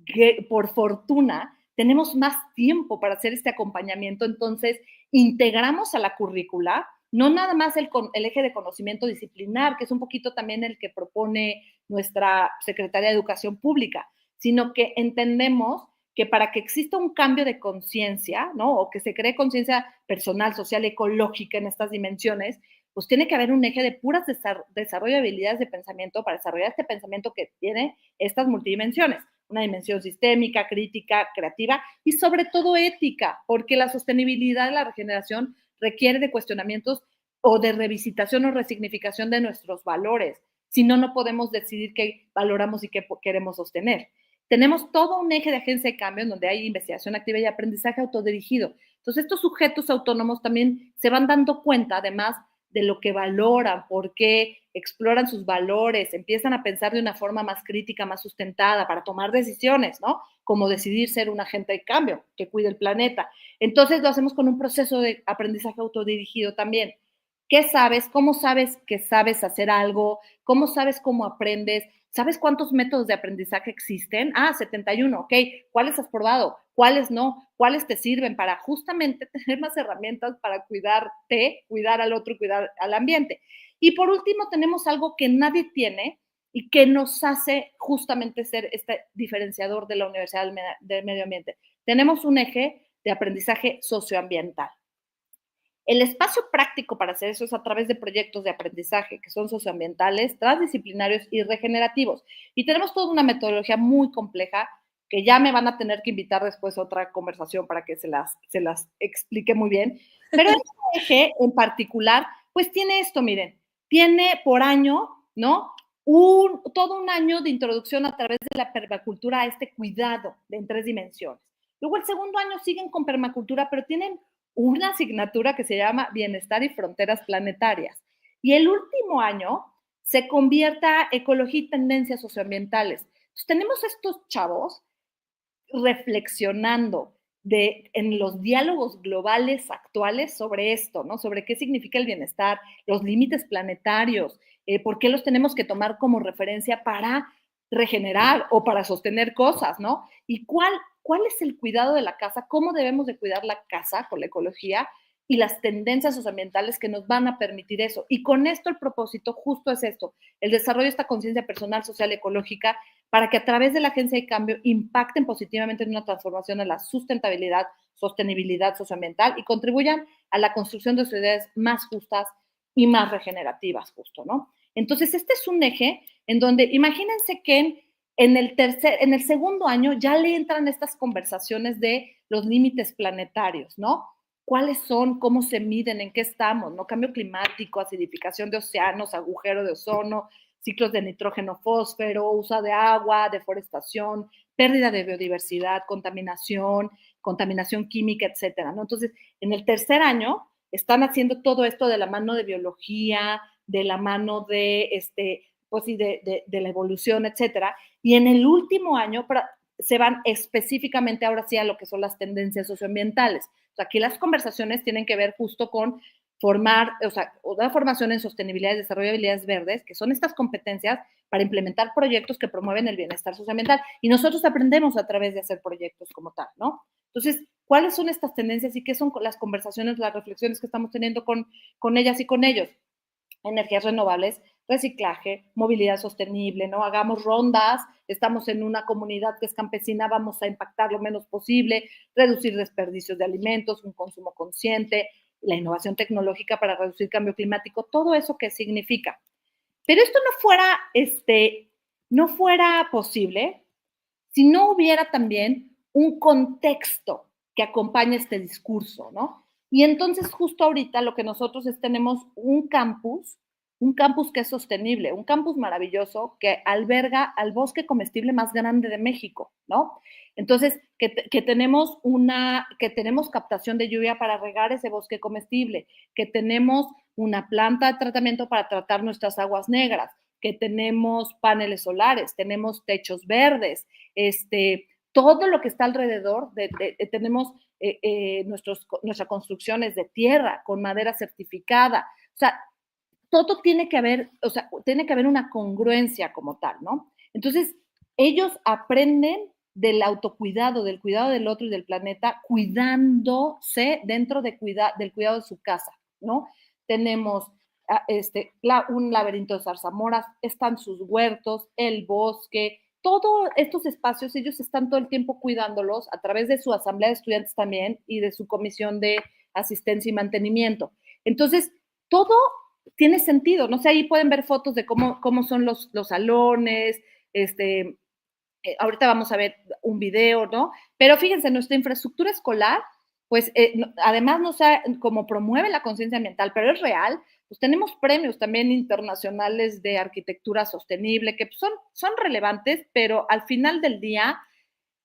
que por fortuna tenemos más tiempo para hacer este acompañamiento, entonces integramos a la currícula no nada más el eje de conocimiento disciplinar, que es un poquito también el que propone nuestra Secretaría de Educación Pública, sino que entendemos que para que exista un cambio de conciencia, ¿no? O que se cree conciencia personal, social, ecológica en estas dimensiones, pues tiene que haber un eje de puras desarrollo de habilidades de pensamiento para desarrollar este pensamiento que tiene estas multidimensiones. Una dimensión sistémica, crítica, creativa y sobre todo ética, porque la sostenibilidad de la regeneración requiere de cuestionamientos o de revisitación o resignificación de nuestros valores. Si no, no podemos decidir qué valoramos y qué queremos sostener. Tenemos todo un eje de agencia de cambio en donde hay investigación activa y aprendizaje autodirigido. Entonces, estos sujetos autónomos también se van dando cuenta, además, de lo que valoran, por qué exploran sus valores, empiezan a pensar de una forma más crítica, más sustentada para tomar decisiones, ¿no? Como decidir ser un agente de cambio que cuide el planeta. Entonces lo hacemos con un proceso de aprendizaje autodirigido también. ¿Qué sabes? ¿Cómo sabes que sabes hacer algo? ¿Cómo sabes cómo aprendes? ¿Sabes cuántos métodos de aprendizaje existen? 71, ok. ¿Cuáles has probado? ¿Cuáles no? ¿Cuáles te sirven para justamente tener más herramientas para cuidarte, cuidar al otro, cuidar al ambiente? Y por último, tenemos algo que nadie tiene y que nos hace justamente ser este diferenciador de la Universidad del Medio Ambiente. Tenemos un eje de aprendizaje socioambiental. El espacio práctico para hacer eso es a través de proyectos de aprendizaje que son socioambientales, transdisciplinarios y regenerativos. Y tenemos toda una metodología muy compleja que ya me van a tener que invitar después a otra conversación para que se las explique muy bien. Pero este eje en particular, pues tiene esto, miren, tiene por año, ¿no? Todo un año de introducción a través de la permacultura a este cuidado en 3 dimensiones. Luego el segundo año siguen con permacultura, pero tienen una asignatura que se llama Bienestar y Fronteras Planetarias. Y el último año se convierte a Ecología y Tendencias Socioambientales. Entonces, tenemos estos chavos reflexionando en los diálogos globales actuales sobre esto, ¿no? Sobre qué significa el bienestar, los límites planetarios, por qué los tenemos que tomar como referencia para regenerar o para sostener cosas, ¿no? Y cuál es el cuidado de la casa, cómo debemos de cuidar la casa con la ecología y las tendencias socioambientales que nos van a permitir eso. Y con esto el propósito justo es esto, el desarrollo de esta conciencia personal, social y ecológica para que a través de la agencia de cambio impacten positivamente en una transformación a la sustentabilidad, sostenibilidad socioambiental y contribuyan a la construcción de sociedades más justas y más regenerativas, justo, ¿no? Entonces, este es un eje en donde, imagínense que en el segundo año ya le entran estas conversaciones de los límites planetarios, ¿no? ¿Cuáles son? ¿Cómo se miden? ¿En qué estamos? ¿No? Cambio climático, acidificación de océanos, agujero de ozono, ciclos de nitrógeno, fósforo, uso de agua, deforestación, pérdida de biodiversidad, contaminación química, etcétera, ¿no? Entonces, en el tercer año están haciendo todo esto de la mano de biología, de la mano de, pues sí, de la evolución, etcétera. Y en el último año se van específicamente ahora sí a lo que son las tendencias socioambientales. O sea, aquí las conversaciones tienen que ver justo con formar, o sea, una formación en sostenibilidad y desarrollo de habilidades verdes, que son estas competencias para implementar proyectos que promueven el bienestar socioambiental. Y nosotros aprendemos a través de hacer proyectos como tal, ¿no? Entonces, ¿cuáles son estas tendencias y qué son las conversaciones, las reflexiones que estamos teniendo con ellas y con ellos? Energías renovables, reciclaje, movilidad sostenible, ¿no? Hagamos rondas, estamos en una comunidad que es campesina, vamos a impactar lo menos posible, reducir desperdicios de alimentos, un consumo consciente, la innovación tecnológica para reducir cambio climático, todo eso que significa. Pero esto no fuera posible si no hubiera también un contexto que acompañe este discurso, ¿no? Y entonces justo ahorita lo que nosotros tenemos un campus que es sostenible, un campus maravilloso que alberga al bosque comestible más grande de México, ¿no? Entonces, que tenemos captación de lluvia para regar ese bosque comestible, que tenemos una planta de tratamiento para tratar nuestras aguas negras, que tenemos paneles solares, tenemos techos verdes, todo lo que está alrededor, tenemos nuestras construcciones de tierra con madera certificada, o sea, todo tiene que haber una congruencia como tal, ¿no? Entonces, ellos aprenden del autocuidado, del cuidado del otro y del planeta, cuidándose dentro del cuidado de su casa, ¿no? Tenemos un laberinto de zarzamoras, están sus huertos, el bosque, todos estos espacios, ellos están todo el tiempo cuidándolos a través de su asamblea de estudiantes también y de su comisión de asistencia y mantenimiento. Entonces, todo tiene sentido, no sé, ahí pueden ver fotos de cómo son los salones, ahorita vamos a ver un video, ¿no? Pero fíjense, nuestra infraestructura escolar, pues además no sé cómo promueve la conciencia ambiental, pero es real, pues tenemos premios también internacionales de arquitectura sostenible que son relevantes, pero al final del día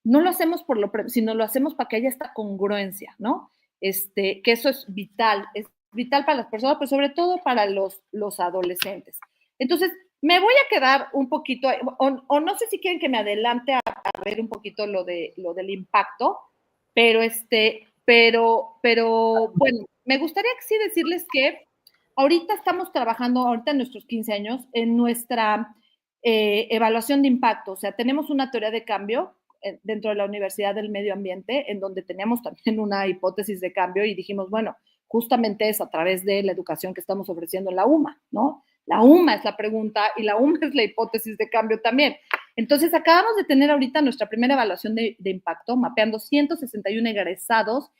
no lo hacemos por lo premio, sino lo hacemos para que haya esta congruencia, ¿no? Que eso es vital para las personas, pero sobre todo para los adolescentes. Entonces, me voy a quedar un poquito, o no sé si quieren que me adelante a ver un poquito lo del impacto, pero bueno, me gustaría sí decirles que ahorita estamos trabajando, ahorita en nuestros 15 años, en nuestra evaluación de impacto. O sea, tenemos una teoría de cambio dentro de la Universidad del Medio Ambiente, en donde teníamos también una hipótesis de cambio y dijimos, bueno, justamente es a través de la educación que estamos ofreciendo en la UMA, ¿no? La UMA es la pregunta y la UMA es la hipótesis de cambio también. Entonces, acabamos de tener ahorita nuestra primera evaluación de impacto, mapeando 161 egresados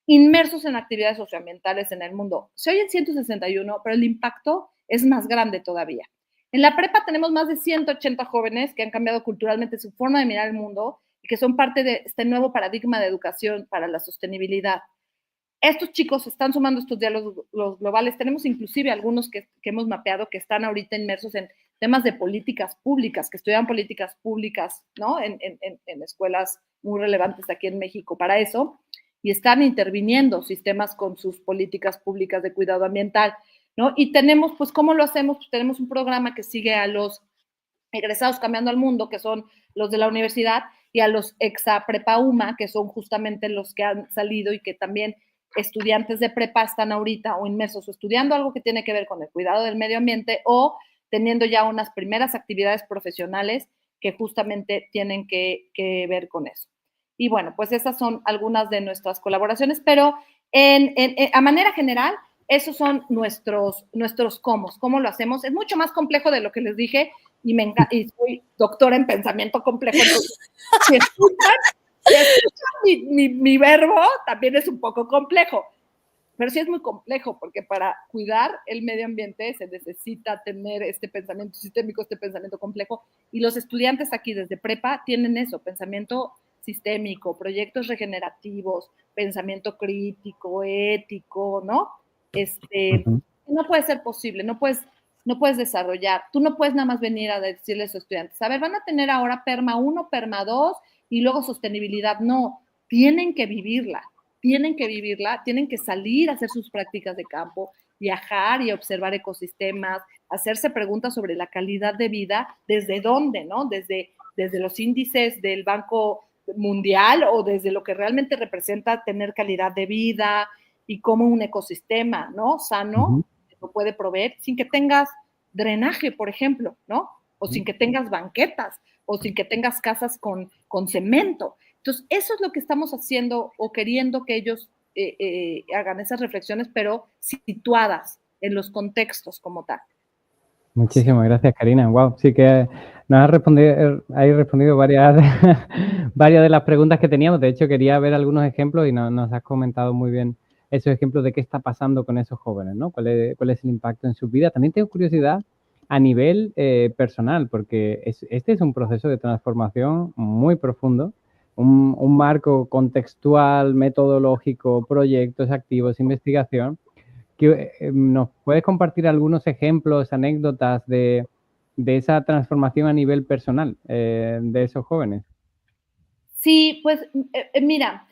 inmersos en actividades socioambientales en el mundo. Se oyen 161, pero el impacto es más grande todavía. En la prepa tenemos más de 180 jóvenes que han cambiado culturalmente su forma de mirar el mundo y que son parte de este nuevo paradigma de educación para la sostenibilidad. Estos chicos están sumando estos diálogos globales. Tenemos inclusive algunos que hemos mapeado que están ahorita inmersos en temas de políticas públicas, que estudian políticas públicas, ¿no? En escuelas muy relevantes aquí en México para eso, y están interviniendo sistemas con sus políticas públicas de cuidado ambiental, ¿no? Y tenemos, pues, ¿cómo lo hacemos? Pues tenemos un programa que sigue a los egresados Cambiando al Mundo, que son los de la universidad, y a los exa prepa UMA, que son justamente los que han salido y que también estudiantes de prepa están ahorita o inmersos o estudiando algo que tiene que ver con el cuidado del medio ambiente o teniendo ya unas primeras actividades profesionales que justamente tienen que ver con eso. Y bueno, pues esas son algunas de nuestras colaboraciones, pero a manera general, esos son nuestros cómo lo hacemos. Es mucho más complejo de lo que les dije y soy doctora en pensamiento complejo. Entonces, si escuchan mi verbo, también es un poco complejo, pero sí es muy complejo porque para cuidar el medio ambiente se necesita tener este pensamiento sistémico, este pensamiento complejo, y los estudiantes aquí desde prepa tienen eso, pensamiento sistémico, proyectos regenerativos, pensamiento crítico, ético, ¿no? No puede ser posible, no puedes desarrollar, tú no puedes nada más venir a decirle a los estudiantes, a ver, van a tener ahora PERMA 1, PERMA 2 y luego sostenibilidad. No, tienen que vivirla, tienen que salir a hacer sus prácticas de campo, viajar y observar ecosistemas, hacerse preguntas sobre la calidad de vida, ¿desde dónde, no? Desde los índices del Banco Mundial o desde lo que realmente representa tener calidad de vida y cómo un ecosistema, ¿no? Sano, lo puede proveer sin que tengas drenaje, por ejemplo, ¿no? O sin que tengas banquetas, o sin que tengas casas con cemento. Entonces, eso es lo que estamos haciendo o queriendo que ellos hagan esas reflexiones, pero situadas en los contextos como tal. Muchísimas gracias, Karina. Wow, sí que nos has respondido varias de las preguntas que teníamos. De hecho, quería ver algunos ejemplos y nos has comentado muy bien esos ejemplos de qué está pasando con esos jóvenes, ¿no? ¿Cuál es el impacto en su vida? También tengo curiosidad a nivel personal, porque este es un proceso de transformación muy profundo, un marco contextual, metodológico, proyectos activos, investigación. ¿Nos puedes compartir algunos ejemplos, anécdotas de esa transformación a nivel personal de esos jóvenes? Sí, pues mira,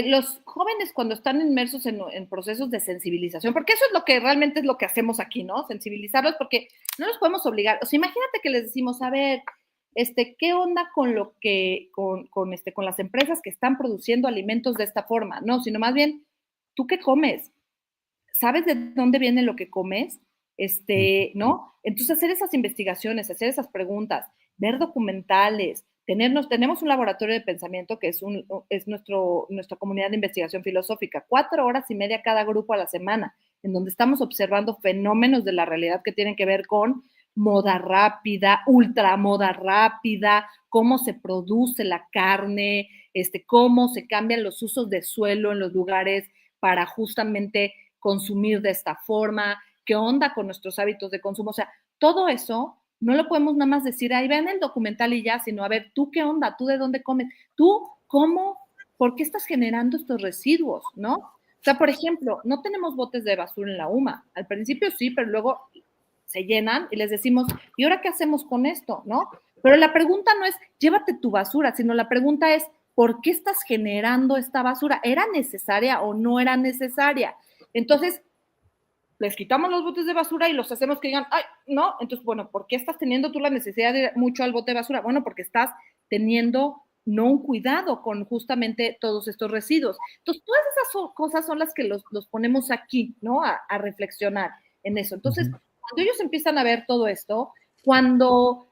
los jóvenes cuando están inmersos en procesos de sensibilización, porque eso es lo que realmente es lo que hacemos aquí, ¿no? Sensibilizarlos, porque no los podemos obligar. O sea, imagínate que les decimos, a ver, ¿qué onda con lo que, con las empresas que están produciendo alimentos de esta forma? No, sino más bien, ¿tú qué comes? ¿Sabes de dónde viene lo que comes? ¿No? Entonces, hacer esas investigaciones, hacer esas preguntas, ver documentales, tenemos un laboratorio de pensamiento que es nuestra comunidad de investigación filosófica, 4 horas y media cada grupo a la semana, en donde estamos observando fenómenos de la realidad que tienen que ver con moda rápida, ultramoda rápida, cómo se produce la carne, cómo se cambian los usos de suelo en los lugares para justamente consumir de esta forma, qué onda con nuestros hábitos de consumo. O sea, todo eso no lo podemos nada más decir, ahí vean el documental y ya, sino a ver, ¿tú qué onda? ¿Tú de dónde comes? ¿Tú cómo? ¿Por qué estás generando estos residuos? ¿No? O sea, por ejemplo, no tenemos botes de basura en la UMA. Al principio sí, pero luego se llenan y les decimos, ¿y ahora qué hacemos con esto? ¿No? Pero la pregunta no es, llévate tu basura, sino la pregunta es, ¿por qué estás generando esta basura? ¿Era necesaria o no era necesaria? Entonces, les quitamos los botes de basura y los hacemos que digan, ay, no, entonces, bueno, ¿por qué estás teniendo tú la necesidad de ir mucho al bote de basura? Bueno, porque estás teniendo no un cuidado con justamente todos estos residuos. Entonces, todas esas cosas son las que los ponemos aquí, ¿no? A reflexionar en eso. Entonces, cuando ellos empiezan a ver todo esto, cuando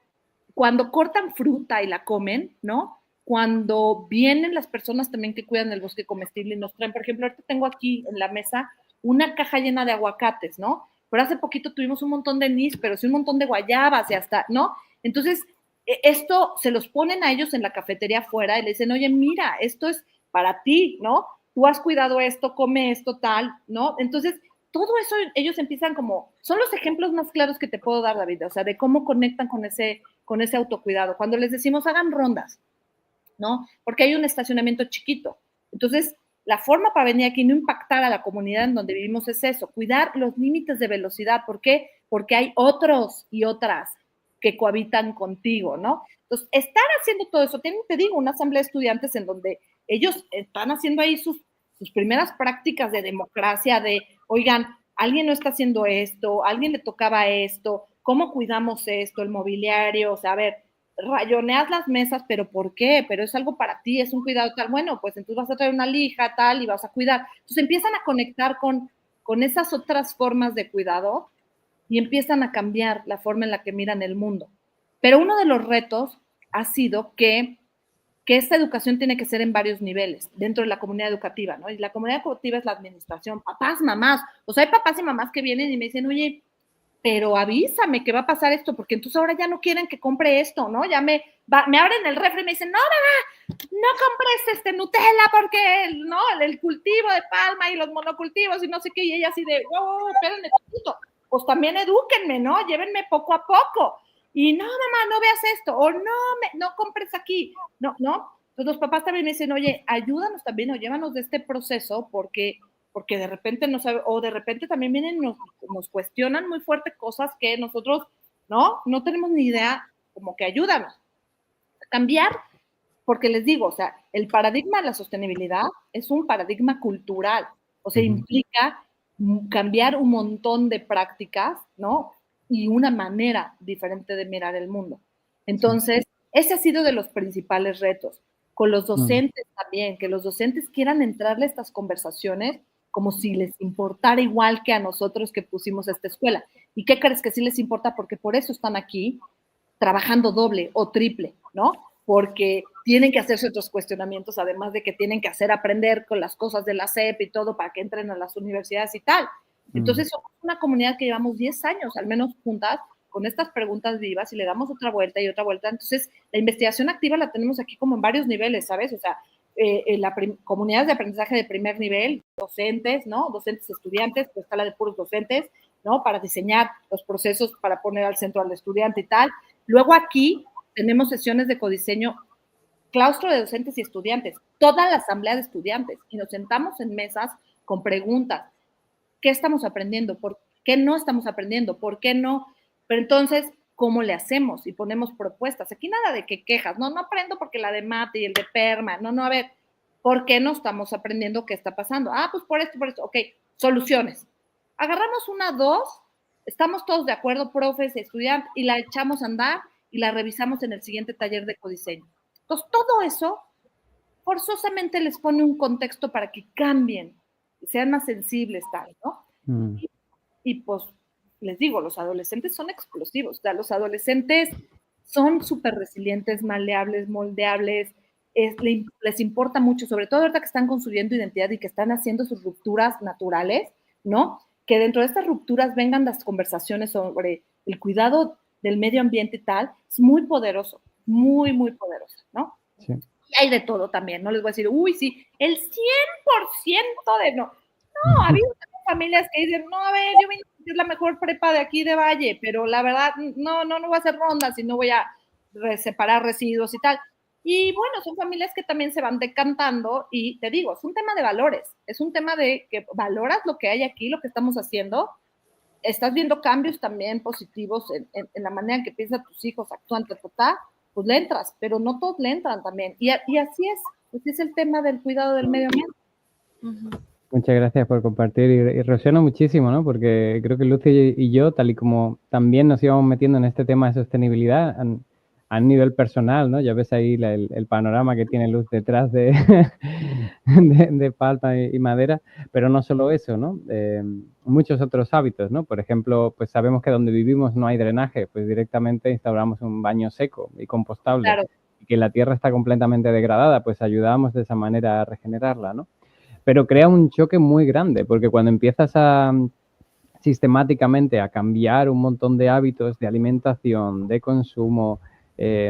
cuando cortan fruta y la comen, ¿no? Cuando vienen las personas también que cuidan el bosque comestible y nos traen, por ejemplo, ahorita tengo aquí en la mesa una caja llena de aguacates, ¿no? Pero hace poquito tuvimos un montón de nísperos y un montón de guayabas y hasta, ¿no? Entonces, esto se los ponen a ellos en la cafetería afuera y le dicen, oye, mira, esto es para ti, ¿no? Tú has cuidado esto, come esto, tal, ¿no? Entonces, todo eso ellos empiezan como, son los ejemplos más claros que te puedo dar, David, o sea, de cómo conectan con ese autocuidado. Cuando les decimos, hagan rondas, ¿no? Porque hay un estacionamiento chiquito. Entonces, la forma para venir aquí y no impactar a la comunidad en donde vivimos es eso, cuidar los límites de velocidad. ¿Por qué? Porque hay otros y otras que cohabitan contigo, ¿no? Entonces, están haciendo todo eso. Tienen, te digo, una asamblea de estudiantes en donde ellos están haciendo ahí sus primeras prácticas de democracia, de, oigan, alguien no está haciendo esto, alguien le tocaba esto, ¿cómo cuidamos esto, el mobiliario? O sea, a ver, rayoneas las mesas, pero ¿por qué? Pero es algo para ti, es un cuidado tal. Bueno, pues entonces vas a traer una lija, tal, y vas a cuidar. Entonces empiezan a conectar con esas otras formas de cuidado y empiezan a cambiar la forma en la que miran el mundo. Pero uno de los retos ha sido que esta educación tiene que ser en varios niveles dentro de la comunidad educativa, ¿no? Y la comunidad educativa es la administración, papás, mamás. O sea, hay papás y mamás que vienen y me dicen, oye, pero avísame que va a pasar esto, porque entonces ahora ya no quieren que compre esto, ¿no? Ya me abren el refri y me dicen, no, mamá, no compres Nutella porque, ¿no? El cultivo de palma y los monocultivos y no sé qué, y ella así de, wow, espérenme tantito, pues también edúquenme, ¿no? Llévenme poco a poco. Y no, mamá, no veas esto, o no compres aquí, no. Entonces los papás también me dicen, oye, ayúdanos también o llévanos de este proceso porque de repente no sabe, o de repente también vienen y nos cuestionan muy fuerte cosas que nosotros, no tenemos ni idea, como que ayúdanos a cambiar, porque les digo, o sea, el paradigma de la sostenibilidad es un paradigma cultural, o sea, implica cambiar un montón de prácticas, ¿no? Y una manera diferente de mirar el mundo. Entonces, ese ha sido de los principales retos. Con los docentes también, que los docentes quieran entrarle a estas conversaciones como si les importara igual que a nosotros que pusimos esta escuela. ¿Y qué crees que sí les importa? Porque por eso están aquí trabajando doble o triple, ¿no? Porque tienen que hacerse otros cuestionamientos, además de que tienen que aprender con las cosas de la SEP y todo para que entren a las universidades y tal. Entonces, somos una comunidad que llevamos 10 años, al menos juntas, con estas preguntas vivas y le damos otra vuelta y otra vuelta. Entonces, la investigación activa la tenemos aquí como en varios niveles, ¿sabes? O sea, comunidades de aprendizaje de primer nivel, docentes, ¿no? Docentes estudiantes, pues está la de puros docentes, ¿no? Para diseñar los procesos, para poner al centro al estudiante y tal. Luego aquí tenemos sesiones de codiseño, claustro de docentes y estudiantes, toda la asamblea de estudiantes, y nos sentamos en mesas con preguntas. ¿Qué estamos aprendiendo? ¿Por qué no estamos aprendiendo? ¿Por qué no? Pero entonces, ¿cómo le hacemos? Y ponemos propuestas. Aquí nada de que quejas. No aprendo porque la de mate y el de perma. No, a ver, ¿por qué no estamos aprendiendo qué está pasando? Pues por esto. Ok, soluciones. Agarramos 1, 2, estamos todos de acuerdo, profes, estudiantes, y la echamos a andar y la revisamos en el siguiente taller de codiseño. Entonces, todo eso forzosamente les pone un contexto para que cambien, sean más sensibles, tal, ¿no? Y pues, les digo, los adolescentes son explosivos. O sea, los adolescentes son súper resilientes, maleables, moldeables, les importa mucho, sobre todo ahorita que están construyendo identidad y que están haciendo sus rupturas naturales, ¿no? Que dentro de estas rupturas vengan las conversaciones sobre el cuidado del medio ambiente y tal, es muy poderoso, muy, muy poderoso, ¿no? Sí. Y hay de todo también, no les voy a decir, uy, sí, el 100% de no. No, ha habido familias que dicen, no, a ver, yo vine a decir la mejor prepa de aquí de Valle, pero la verdad, no voy a hacer rondas y no voy a separar residuos y tal. Y bueno, son familias que también se van decantando y te digo, es un tema de valores, es un tema de que valoras lo que hay aquí, lo que estamos haciendo, estás viendo cambios también positivos en la manera en que piensan tus hijos, actúan, pues le entras, pero no todos le entran también. Y así es el tema del cuidado del medio ambiente. Muchas gracias por compartir y resuena muchísimo, ¿no? Porque creo que Lucy y yo, tal y como también nos íbamos metiendo en este tema de sostenibilidad, a nivel personal, ¿no? Ya ves ahí el panorama que tiene Luz detrás de, de palma y madera, pero no solo eso, ¿no? Muchos otros hábitos, ¿no? Por ejemplo, pues sabemos que donde vivimos no hay drenaje, pues directamente instauramos un baño seco y compostable. Claro. Y que la tierra está completamente degradada, pues ayudamos de esa manera a regenerarla, ¿no? Pero crea un choque muy grande, porque cuando empiezas a sistemáticamente a cambiar un montón de hábitos de alimentación, de consumo,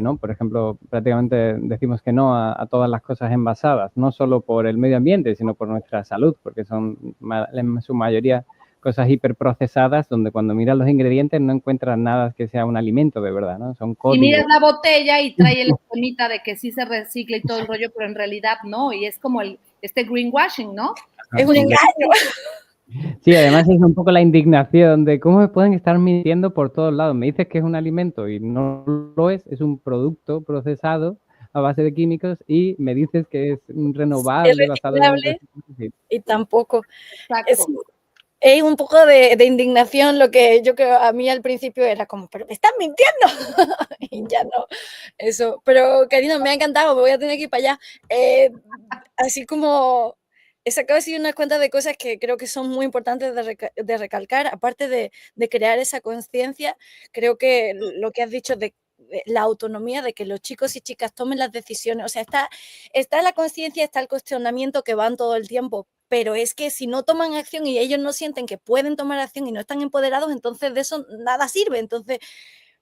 ¿no? Por ejemplo, prácticamente decimos que no a todas las cosas envasadas, no solo por el medio ambiente, sino por nuestra salud, porque son en su mayoría cosas hiperprocesadas, donde cuando miras los ingredientes no encuentras nada que sea un alimento de verdad, ¿no? Son códigos. Y miras la botella y trae el bonita de que sí se recicla y todo el rollo, pero en realidad no, y es como este greenwashing, ¿no? Es un engaño. Sí, además es un poco la indignación de cómo me pueden estar mintiendo por todos lados. Me dices que es un alimento y no lo es un producto procesado a base de químicos y me dices que es renovable, basado en... Y tampoco. Es un poco de indignación lo que yo creo a mí al principio era como, pero me están mintiendo. Y ya no, eso. Pero Karina, me ha encantado, me voy a tener que ir para allá. Así como he sacado así unas cuantas de cosas que creo que son muy importantes de recalcar, aparte de crear esa conciencia, creo que lo que has dicho de la autonomía, de que los chicos y chicas tomen las decisiones, o sea, está la conciencia, está el cuestionamiento que van todo el tiempo, pero es que si no toman acción y ellos no sienten que pueden tomar acción y no están empoderados, entonces de eso nada sirve. Entonces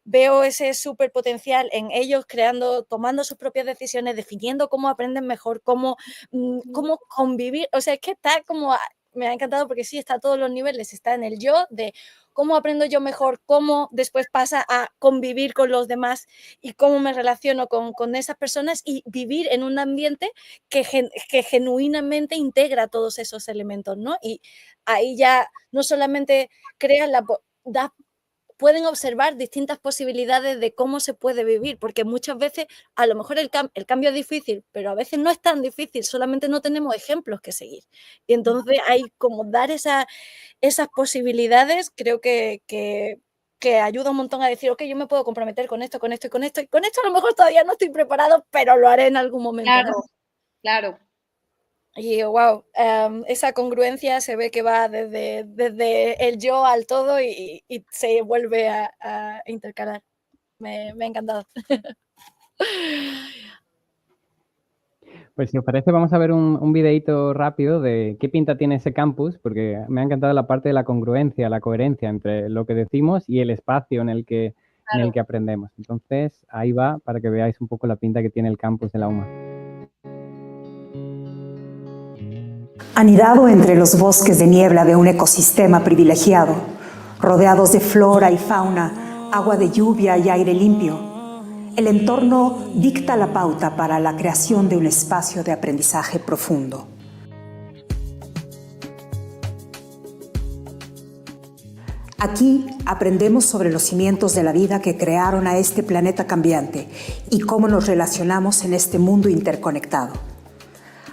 veo ese súper potencial en ellos tomando sus propias decisiones, definiendo cómo aprenden mejor, cómo convivir. O sea, es que está como, me ha encantado porque sí, está a todos los niveles, está en el yo, de cómo aprendo yo mejor, cómo después pasa a convivir con los demás y cómo me relaciono con esas personas y vivir en un ambiente que genuinamente integra todos esos elementos, ¿no? Y ahí ya no solamente pueden observar distintas posibilidades de cómo se puede vivir, porque muchas veces a lo mejor el cambio es difícil, pero a veces no es tan difícil, solamente no tenemos ejemplos que seguir. Y entonces hay como dar esas posibilidades, creo que ayuda un montón a decir, ok, yo me puedo comprometer con esto, con esto y con esto, y con esto a lo mejor todavía no estoy preparado, pero lo haré en algún momento. Claro, ¿no? claro. Y wow, esa congruencia se ve que va desde el yo al todo y se vuelve a intercalar. Me ha encantado. Pues si os parece, vamos a ver un videíto rápido de qué pinta tiene ese campus, porque me ha encantado la parte de la congruencia, la coherencia entre lo que decimos y el espacio en el que aprendemos. Entonces, ahí va para que veáis un poco la pinta que tiene el campus de la UMA. Anidado entre los bosques de niebla de un ecosistema privilegiado, rodeados de flora y fauna, agua de lluvia y aire limpio, el entorno dicta la pauta para la creación de un espacio de aprendizaje profundo. Aquí aprendemos sobre los cimientos de la vida que crearon a este planeta cambiante y cómo nos relacionamos en este mundo interconectado.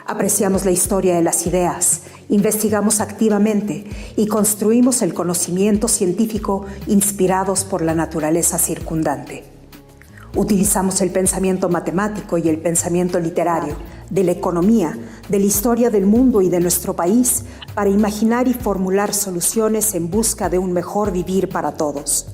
Apreciamos la historia de las ideas, investigamos activamente y construimos el conocimiento científico inspirados por la naturaleza circundante. Utilizamos el pensamiento matemático y el pensamiento literario, de la economía, de la historia del mundo y de nuestro país para imaginar y formular soluciones en busca de un mejor vivir para todos.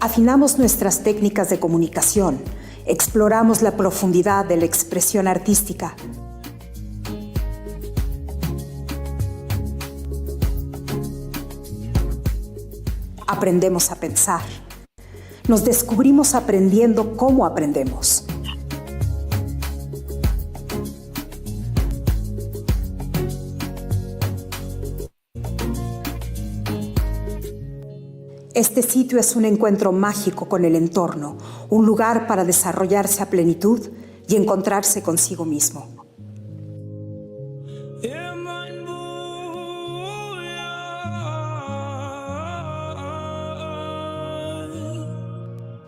Afinamos nuestras técnicas de comunicación, exploramos la profundidad de la expresión artística. Aprendemos a pensar. Nos descubrimos aprendiendo cómo aprendemos. Este sitio es un encuentro mágico con el entorno, un lugar para desarrollarse a plenitud y encontrarse consigo mismo.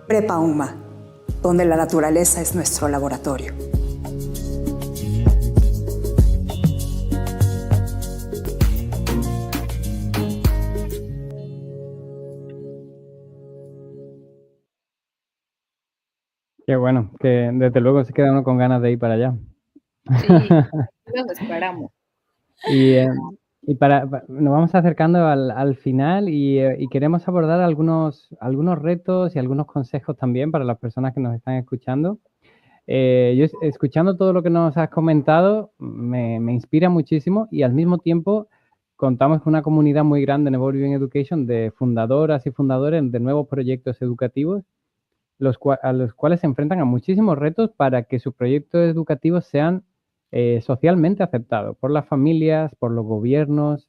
Prepa UMA, donde la naturaleza es nuestro laboratorio. Qué bueno, que desde luego se queda uno con ganas de ir para allá. Sí, los esperamos. Y nos vamos acercando al final y queremos abordar algunos retos y algunos consejos también para las personas que nos están escuchando. Yo escuchando todo lo que nos has comentado me inspira muchísimo y al mismo tiempo contamos con una comunidad muy grande en Evolving Education de fundadoras y fundadores de nuevos proyectos educativos a los cuales se enfrentan a muchísimos retos para que sus proyectos educativos sean socialmente aceptados por las familias, por los gobiernos,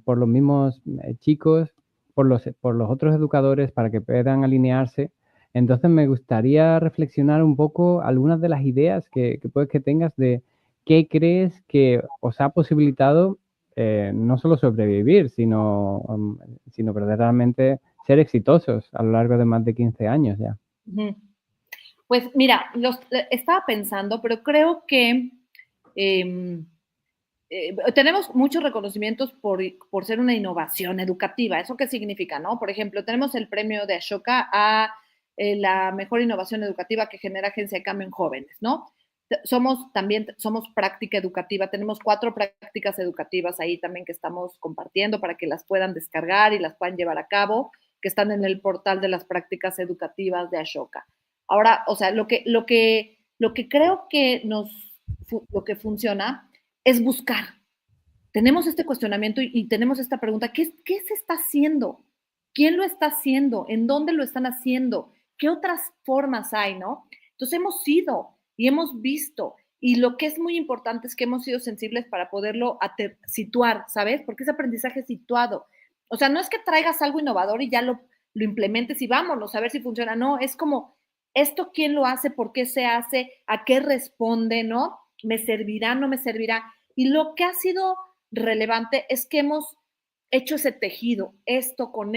por los mismos chicos, por los otros educadores, para que puedan alinearse. Entonces me gustaría reflexionar un poco algunas de las ideas que puedes que tengas de qué crees que os ha posibilitado no solo sobrevivir, sino verdaderamente ser exitosos a lo largo de más de 15 años ya. Pues mira, estaba pensando, pero creo que tenemos muchos reconocimientos por ser una innovación educativa. ¿Eso qué significa, no? Por ejemplo, tenemos el premio de Ashoka a la mejor innovación educativa que genera agencia de cambio en jóvenes, ¿no? Somos práctica educativa, tenemos 4 prácticas educativas ahí también que estamos compartiendo para que las puedan descargar y las puedan llevar a cabo, que están en el portal de las prácticas educativas de Ashoka. Ahora, o sea, lo que creo que lo que funciona es buscar. Tenemos este cuestionamiento y tenemos esta pregunta, ¿qué se está haciendo? ¿Quién lo está haciendo? ¿En dónde lo están haciendo? ¿Qué otras formas hay, no? Entonces hemos ido y hemos visto, y lo que es muy importante es que hemos sido sensibles para poderlo situar, ¿sabes? Porque es aprendizaje situado. O sea, no es que traigas algo innovador y ya lo implementes y vámonos a ver si funciona. No, es como, ¿esto quién lo hace? ¿Por qué se hace? ¿A qué responde? ¿No? ¿Me servirá? ¿No me servirá? Y lo que ha sido relevante es que hemos hecho ese tejido, esto, con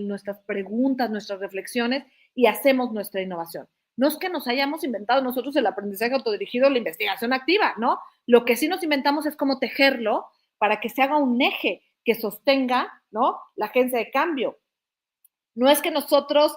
nuestras preguntas, nuestras reflexiones, y hacemos nuestra innovación. No es que nos hayamos inventado nosotros el aprendizaje autodirigido, la investigación activa, ¿no? Lo que sí nos inventamos es cómo tejerlo para que se haga un eje que sostenga, ¿no?, la agencia de cambio. No es que nosotros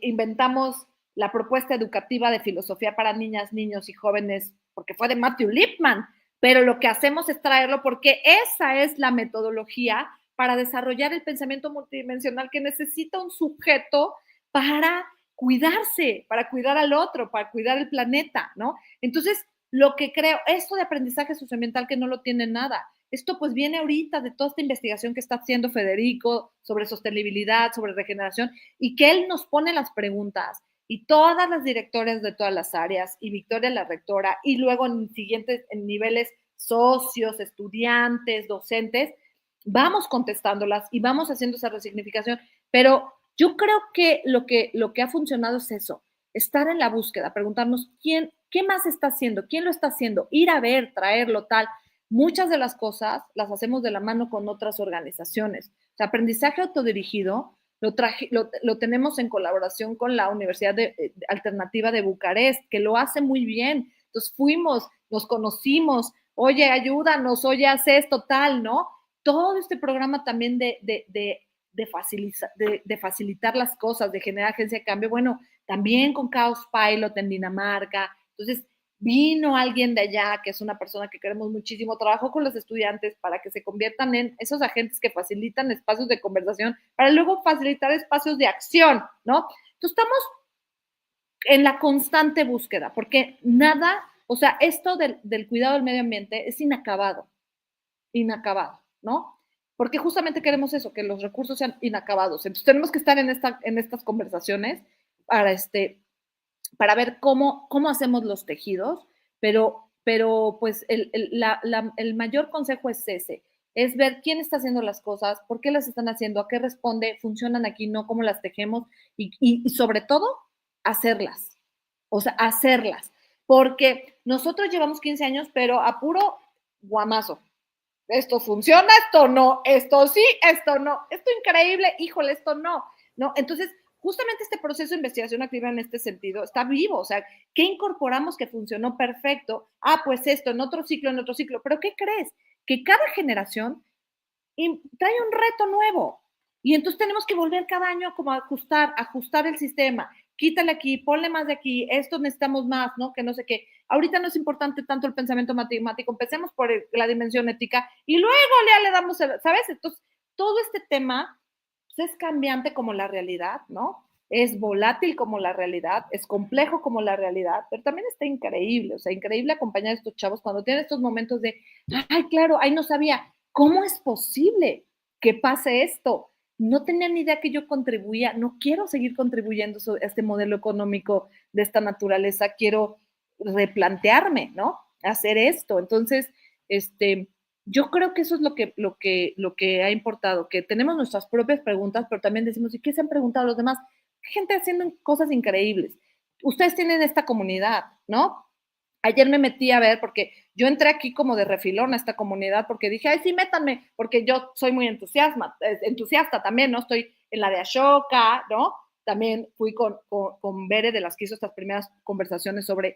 inventamos la propuesta educativa de filosofía para niñas, niños y jóvenes porque fue de Matthew Lipman, pero lo que hacemos es traerlo porque esa es la metodología para desarrollar el pensamiento multidimensional que necesita un sujeto para cuidarse, para cuidar al otro, para cuidar el planeta, ¿no? Entonces, lo que creo, esto de aprendizaje socioambiental que no lo tiene nada, esto pues viene ahorita de toda esta investigación que está haciendo Federico sobre sostenibilidad, sobre regeneración, y que él nos pone las preguntas, y todas las directoras de todas las áreas, y Victoria la rectora, y luego en niveles socios, estudiantes, docentes, vamos contestándolas y vamos haciendo esa resignificación, pero yo creo que lo que ha funcionado es eso, estar en la búsqueda, preguntarnos qué más está haciendo, quién lo está haciendo, ir a ver, traerlo, tal. Muchas de las cosas las hacemos de la mano con otras organizaciones. O sea, aprendizaje autodirigido lo tenemos en colaboración con la Universidad Alternativa de Bucarest, que lo hace muy bien. Entonces fuimos, nos conocimos, oye, ayúdanos, oye, haz esto, tal, ¿no? Todo este programa también de facilitar las cosas, de generar agencia de cambio, bueno, también con Chaos Pilot en Dinamarca. Entonces, vino alguien de allá, que es una persona que queremos muchísimo, trabajó con los estudiantes para que se conviertan en esos agentes que facilitan espacios de conversación, para luego facilitar espacios de acción, ¿no? Entonces, estamos en la constante búsqueda, porque nada, o sea, esto del cuidado del medio ambiente es inacabado, ¿no? Porque justamente queremos eso, que los recursos sean inacabados. Entonces tenemos que estar en estas conversaciones para ver cómo hacemos los tejidos, pero pues el mayor consejo es ese, es ver quién está haciendo las cosas, por qué las están haciendo, a qué responde, funcionan aquí, no, cómo las tejemos y sobre todo, hacerlas. O sea, hacerlas. Porque nosotros llevamos 15 años, pero a puro guamazo. Esto funciona, esto no, esto sí, esto no, esto increíble, híjole, esto no. ¿No? Entonces, justamente este proceso de investigación activa en este sentido está vivo, o sea, ¿qué incorporamos que funcionó perfecto? Ah, pues esto, en otro ciclo, pero ¿qué crees? Que cada generación trae un reto nuevo y entonces tenemos que volver cada año como a ajustar el sistema, quítale aquí, ponle más de aquí, esto necesitamos más, ¿no? Que no sé qué. Ahorita no es importante tanto el pensamiento matemático, empecemos por la dimensión ética y luego le damos, ¿sabes? Entonces, todo este tema pues, es cambiante como la realidad, ¿no? Es volátil como la realidad, es complejo como la realidad, pero también está increíble, o sea, increíble acompañar a estos chavos cuando tienen estos momentos de, ay, claro, ay, no sabía, ¿cómo es posible que pase esto? No tenía ni idea que yo contribuía, no quiero seguir contribuyendo a este modelo económico de esta naturaleza, quiero replantearme, ¿no? Hacer esto. Entonces, yo creo que eso es lo que ha importado, que tenemos nuestras propias preguntas, pero también decimos, ¿y qué se han preguntado los demás? Gente haciendo cosas increíbles. Ustedes tienen esta comunidad, ¿no? Ayer me metí a ver, porque yo entré aquí como de refilón a esta comunidad, porque dije, ay, sí, métanme, porque yo soy muy entusiasta también, ¿no? Estoy en la de Ashoka, ¿no? También fui con Bere, de las que hizo estas primeras conversaciones sobre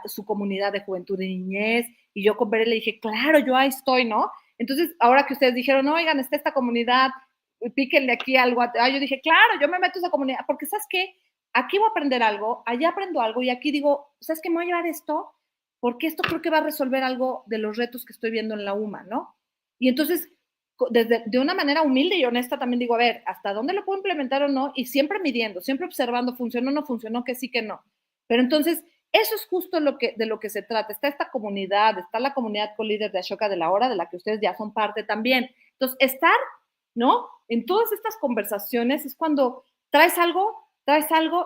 su comunidad de juventud y niñez, y yo con Bere le dije, claro, yo ahí estoy, ¿no? Entonces, ahora que ustedes dijeron, oigan, está esta comunidad, píquenle aquí algo, yo dije, claro, yo me meto a esa comunidad, porque ¿sabes qué? Aquí voy a aprender algo, allá aprendo algo, y aquí digo, ¿sabes qué? Me voy a llevar esto, porque esto creo que va a resolver algo de los retos que estoy viendo en la UMA, ¿no? Y entonces, de una manera humilde y honesta también digo, a ver, ¿hasta dónde lo puedo implementar o no? Y siempre midiendo, siempre observando, funcionó, no funcionó, que sí, que no. Pero entonces, eso es justo de lo que se trata. Está esta comunidad, está la comunidad co-líder de Ashoka de la Hora, de la que ustedes ya son parte también. Entonces, estar, ¿no? En todas estas conversaciones es cuando traes algo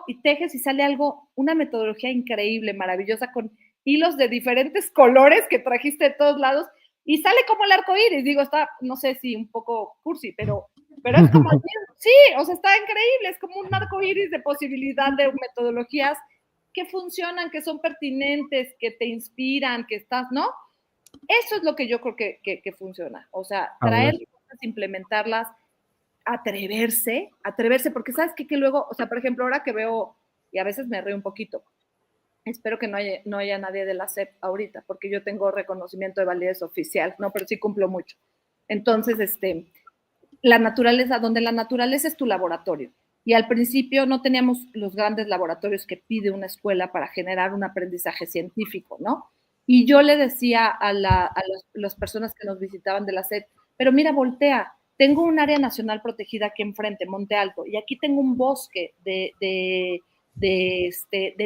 y tejes y sale algo, una metodología increíble, maravillosa, con hilos de diferentes colores que trajiste de todos lados y sale como el arco iris. Digo, está, no sé si un poco cursi, pero es como, sí, o sea, está increíble, es como un arco iris de posibilidad de metodologías que funcionan, que son pertinentes, que te inspiran, que estás, ¿no? Eso es lo que yo creo que funciona, o sea, traer cosas, implementarlas, atreverse, porque sabes que luego, o sea, por ejemplo, ahora que veo, y a veces me río un poquito, espero que no haya nadie de la SEP ahorita, porque yo tengo reconocimiento de validez oficial, no, pero sí cumplo mucho. Entonces, la naturaleza, donde la naturaleza es tu laboratorio. Y al principio no teníamos los grandes laboratorios que pide una escuela para generar un aprendizaje científico, ¿no? Y yo le decía a las personas que nos visitaban de la SEP, pero mira, voltea, tengo un área nacional protegida aquí enfrente, Monte Alto, y aquí tengo un bosque de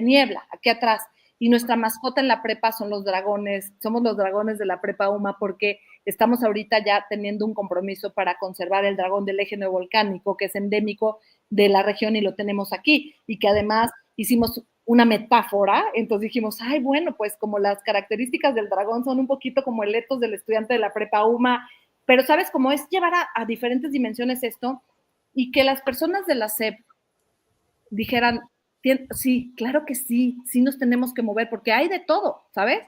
niebla, aquí atrás, y nuestra mascota en la prepa son los dragones, somos los dragones de la prepa UMA, porque estamos ahorita ya teniendo un compromiso para conservar el dragón del eje neovolcánico, que es endémico de la región y lo tenemos aquí, y que además hicimos una metáfora, entonces dijimos, ay, bueno, pues como las características del dragón son un poquito como el etos del estudiante de la prepa UMA, pero sabes cómo es llevar a diferentes dimensiones esto, y que las personas de la SEP dijeran, sí, claro que sí nos tenemos que mover, porque hay de todo, ¿sabes?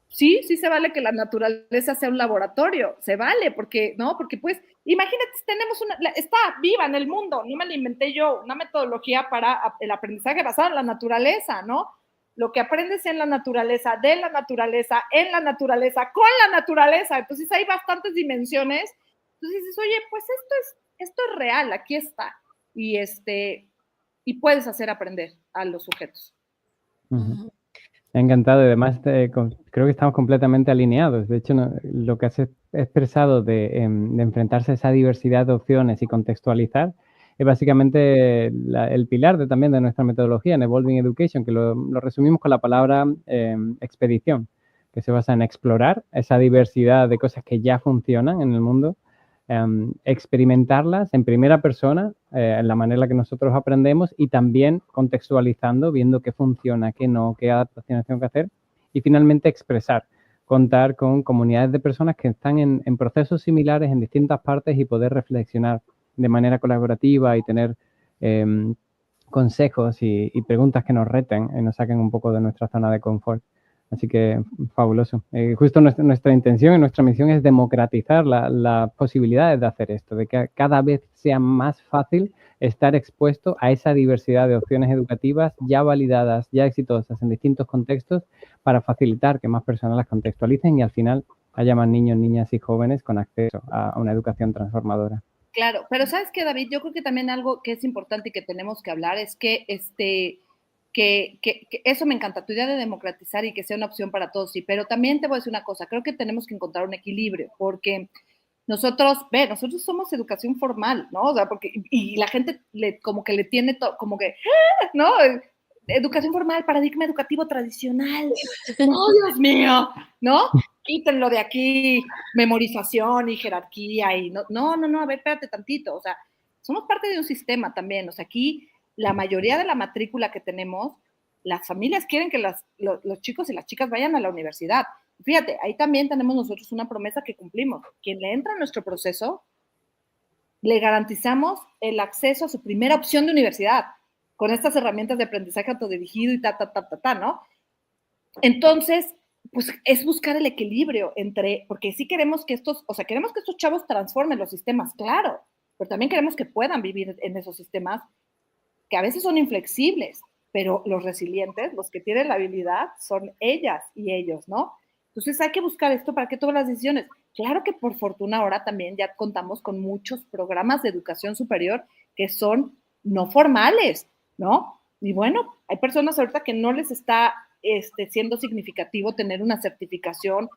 Sí se vale que la naturaleza sea un laboratorio, se vale, porque pues, imagínate, está viva en el mundo, no me la inventé yo, una metodología para el aprendizaje basado en la naturaleza, ¿no? Lo que aprendes en la naturaleza, de la naturaleza, en la naturaleza, con la naturaleza, entonces hay bastantes dimensiones, entonces dices, oye, pues esto es real, aquí está, y puedes hacer aprender a los sujetos. Me ha encantado y además creo que estamos completamente alineados. De hecho, lo que has expresado de enfrentarse a esa diversidad de opciones y contextualizar es básicamente el pilar también de nuestra metodología en Evolving Education, que lo resumimos con la palabra expedición, que se basa en explorar esa diversidad de cosas que ya funcionan en el mundo, experimentarlas en primera persona, en la manera en la que nosotros aprendemos y también contextualizando, viendo qué funciona, qué no, qué adaptaciones tengo que hacer y finalmente expresar. contar con comunidades de personas que están en procesos similares en distintas partes y poder reflexionar de manera colaborativa y tener consejos y preguntas que nos reten y nos saquen un poco de nuestra zona de confort. Así que fabuloso. Justo nuestra intención y nuestra misión es democratizar las posibilidades de hacer esto, de que cada vez sea más fácil estar expuesto a esa diversidad de opciones educativas ya validadas, ya exitosas en distintos contextos, para facilitar que más personas las contextualicen y al final haya más niños, niñas y jóvenes con acceso a una educación transformadora. Claro, pero ¿sabes qué, David? Yo creo que también algo que es importante y que tenemos que hablar es que que eso me encanta, tu idea de democratizar y que sea una opción para todos, sí, pero también te voy a decir una cosa, creo que tenemos que encontrar un equilibrio, porque nosotros somos educación formal, ¿no? O sea, porque, y la gente como que le tiene, como que, ¿no? Educación formal, paradigma educativo tradicional, ¡oh, Dios mío! ¿No? Quítenlo de aquí, memorización y jerarquía, y no, a ver, espérate tantito, o sea, somos parte de un sistema también, o sea, aquí la mayoría de la matrícula que tenemos, las familias quieren que los chicos y las chicas vayan a la universidad. Fíjate, ahí también tenemos nosotros una promesa que cumplimos. Quien le entra a nuestro proceso, le garantizamos el acceso a su primera opción de universidad, con estas herramientas de aprendizaje autodirigido y ¿no? Entonces, pues es buscar el equilibrio porque sí queremos que queremos que estos chavos transformen los sistemas, claro, pero también queremos que puedan vivir en esos sistemas que a veces son inflexibles, pero los resilientes, los que tienen la habilidad, son ellas y ellos, ¿no? Entonces hay que buscar esto para que tomen las decisiones. Claro que por fortuna ahora también ya contamos con muchos programas de educación superior que son no formales, ¿no? Y bueno, hay personas ahorita que no les está siendo significativo tener una certificación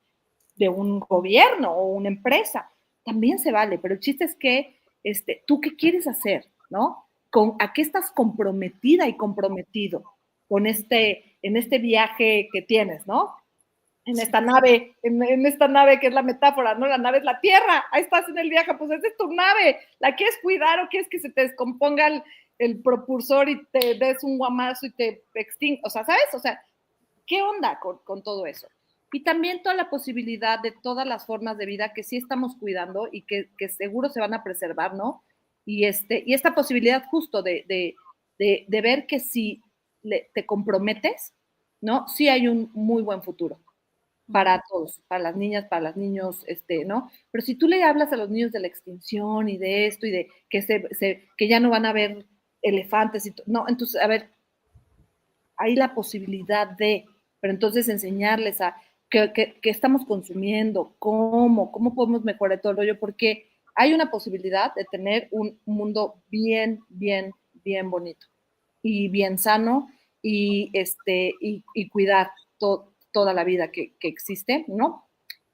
de un gobierno o una empresa. También se vale, pero el chiste es que tú qué quieres hacer, ¿no? ¿A qué estás comprometida y comprometido en este viaje que tienes, ¿no? En esta nave, en esta nave que es la metáfora, ¿no? La nave es la Tierra, ahí estás en el viaje, pues esa es tu nave, ¿la quieres cuidar o quieres que se te descomponga el propulsor y te des un guamazo y te extinga? O sea, ¿sabes? O sea, ¿qué onda con todo eso? Y también toda la posibilidad de todas las formas de vida que sí estamos cuidando y que seguro se van a preservar, ¿no? Y esta posibilidad justo de ver que si te comprometes, ¿no? Sí hay un muy buen futuro para todos, para las niñas, para los niños, ¿no? Pero si tú le hablas a los niños de la extinción y de esto y de que ya no van a haber elefantes, no, entonces, a ver, hay la posibilidad pero entonces enseñarles a qué estamos consumiendo, cómo podemos mejorar todo el rollo, porque hay una posibilidad de tener un mundo bien, bien, bien bonito y bien sano y cuidar toda la vida que existe, ¿no?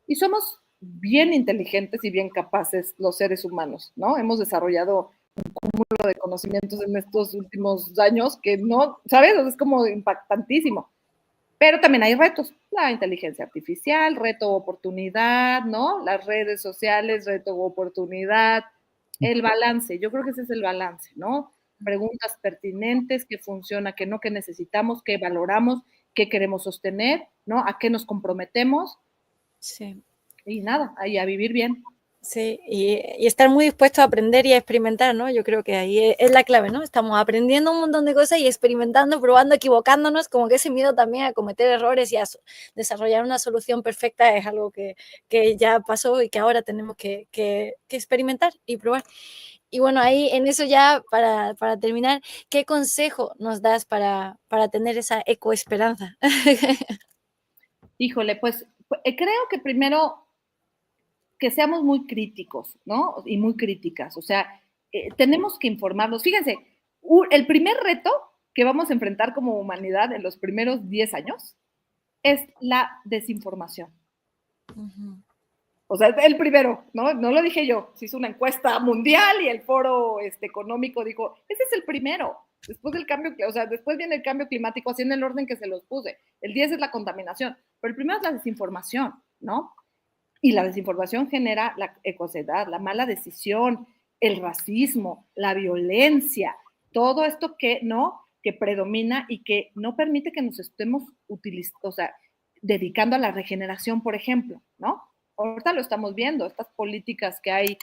Y somos bien inteligentes y bien capaces los seres humanos, ¿no? Hemos desarrollado un cúmulo de conocimientos en estos últimos años que no, ¿sabes? Es como impactantísimo. Pero también hay retos, la inteligencia artificial, reto o oportunidad, ¿no? Las redes sociales, reto o oportunidad, el balance, yo creo que ese es el balance, ¿no? Preguntas pertinentes, qué funciona, qué no, qué necesitamos, qué valoramos, qué queremos sostener, ¿no? A qué nos comprometemos. Sí. Y nada, ahí a vivir bien. Sí, y estar muy dispuesto a aprender y a experimentar, ¿no? Yo creo que ahí es la clave, ¿no? Estamos aprendiendo un montón de cosas y experimentando, probando, equivocándonos, como que ese miedo también a cometer errores y a desarrollar una solución perfecta es algo que ya pasó y que ahora tenemos que experimentar y probar. Y bueno, ahí en eso ya para terminar, ¿qué consejo nos das para tener esa ecoesperanza? Híjole, pues creo que primero que seamos muy críticos, ¿no? Y muy críticas, o sea, tenemos que informarnos. Fíjense, el primer reto que vamos a enfrentar como humanidad en los primeros 10 años es la desinformación. Uh-huh. O sea, el primero, ¿no? No lo dije yo, se hizo una encuesta mundial y el foro económico dijo, ese es el primero. Después del cambio, o sea, después viene el cambio climático, así en el orden que se los puse. El 10 es la contaminación, pero el primero es la desinformación, ¿no? Y la desinformación genera la ecoansiedad, la mala decisión, el racismo, la violencia, todo esto que predomina y que no permite que nos estemos utilizando, o sea, dedicando a la regeneración, por ejemplo, ¿no? Ahorita lo estamos viendo, estas políticas que hay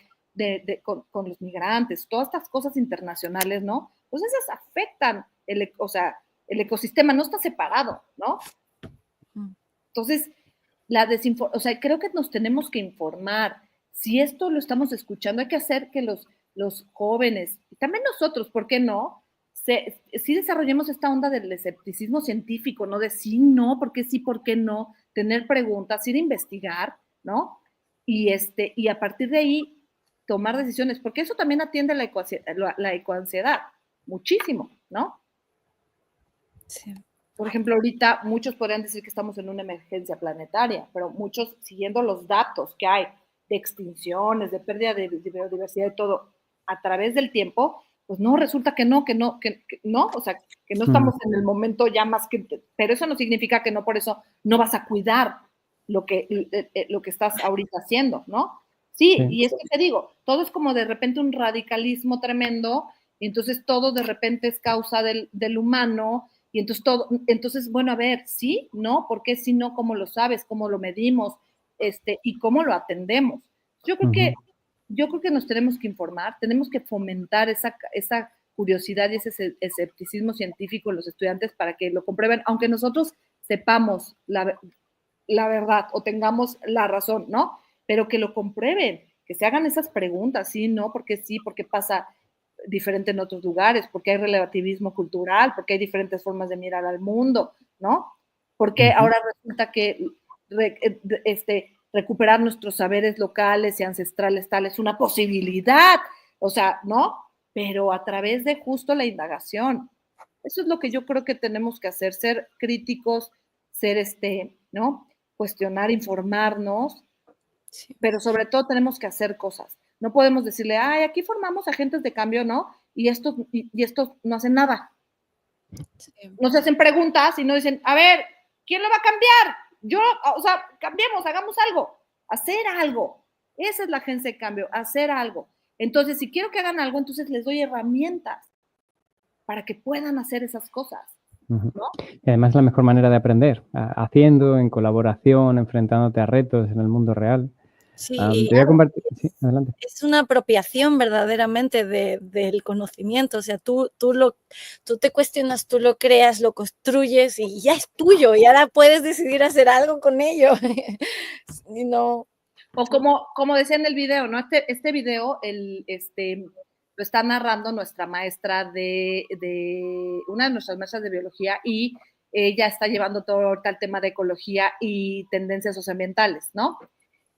con los migrantes, todas estas cosas internacionales, ¿no? Pues esas afectan, o sea, el ecosistema no está separado, ¿no? Entonces, o sea, creo que nos tenemos que informar. Si esto lo estamos escuchando, hay que hacer que los jóvenes, y también nosotros, ¿por qué no? Sí desarrollemos esta onda del escepticismo científico, ¿no? De sí, no, ¿por qué sí, por qué no? Tener preguntas, ir a investigar, ¿no? Y a partir de ahí tomar decisiones, porque eso también atiende la ecoansiedad, muchísimo, ¿no? Sí. Por ejemplo, ahorita muchos podrían decir que estamos en una emergencia planetaria, pero muchos, siguiendo los datos que hay de extinciones, de pérdida de biodiversidad y todo, a través del tiempo, pues no, resulta que no, o sea, que no estamos en el momento ya más que, pero eso no significa que no, por eso no vas a cuidar lo que estás ahorita haciendo, ¿no? Sí, y es que te digo, todo es como de repente un radicalismo tremendo, y entonces todo de repente es causa del humano, y entonces, bueno, a ver, ¿sí? ¿No? ¿Por qué si no? ¿Cómo lo sabes? ¿Cómo lo medimos? Y cómo lo atendemos. Yo creo que nos tenemos que informar, tenemos que fomentar esa curiosidad y ese escepticismo científico en los estudiantes para que lo comprueben, aunque nosotros sepamos la verdad o tengamos la razón, ¿no? Pero que lo comprueben, que se hagan esas preguntas, ¿sí? ¿No? ¿Por qué sí? ¿Por qué pasa diferente en otros lugares? Porque hay relativismo cultural, porque hay diferentes formas de mirar al mundo, ¿no? Porque ahora resulta que recuperar nuestros saberes locales y ancestrales tal es una posibilidad, o sea, ¿no? Pero a través de justo la indagación. Eso es lo que yo creo que tenemos que hacer, ser críticos, ser ¿no? Cuestionar, informarnos, sí. Pero sobre todo tenemos que hacer cosas. No podemos decirle, ay, aquí formamos agentes de cambio, ¿no? Y estos no hacen nada. Sí. No se hacen preguntas y no dicen, a ver, ¿quién lo va a cambiar? O sea, cambiemos, hagamos algo. Hacer algo. Esa es la agencia de cambio, hacer algo. Entonces, si quiero que hagan algo, entonces les doy herramientas para que puedan hacer esas cosas, ¿no? Y además es la mejor manera de aprender, haciendo, en colaboración, enfrentándote a retos en el mundo real. Sí, te voy a compartir. Sí, adelante. Es una apropiación verdaderamente del conocimiento, o sea, tú te cuestionas, tú lo creas, lo construyes y ya es tuyo, y ahora puedes decidir hacer algo con ello. Y no. O como decía en el video, ¿no? Este video, lo está narrando nuestra maestra una de nuestras maestras de biología, y ella está llevando todo el tema de ecología y tendencias socioambientales, ¿no?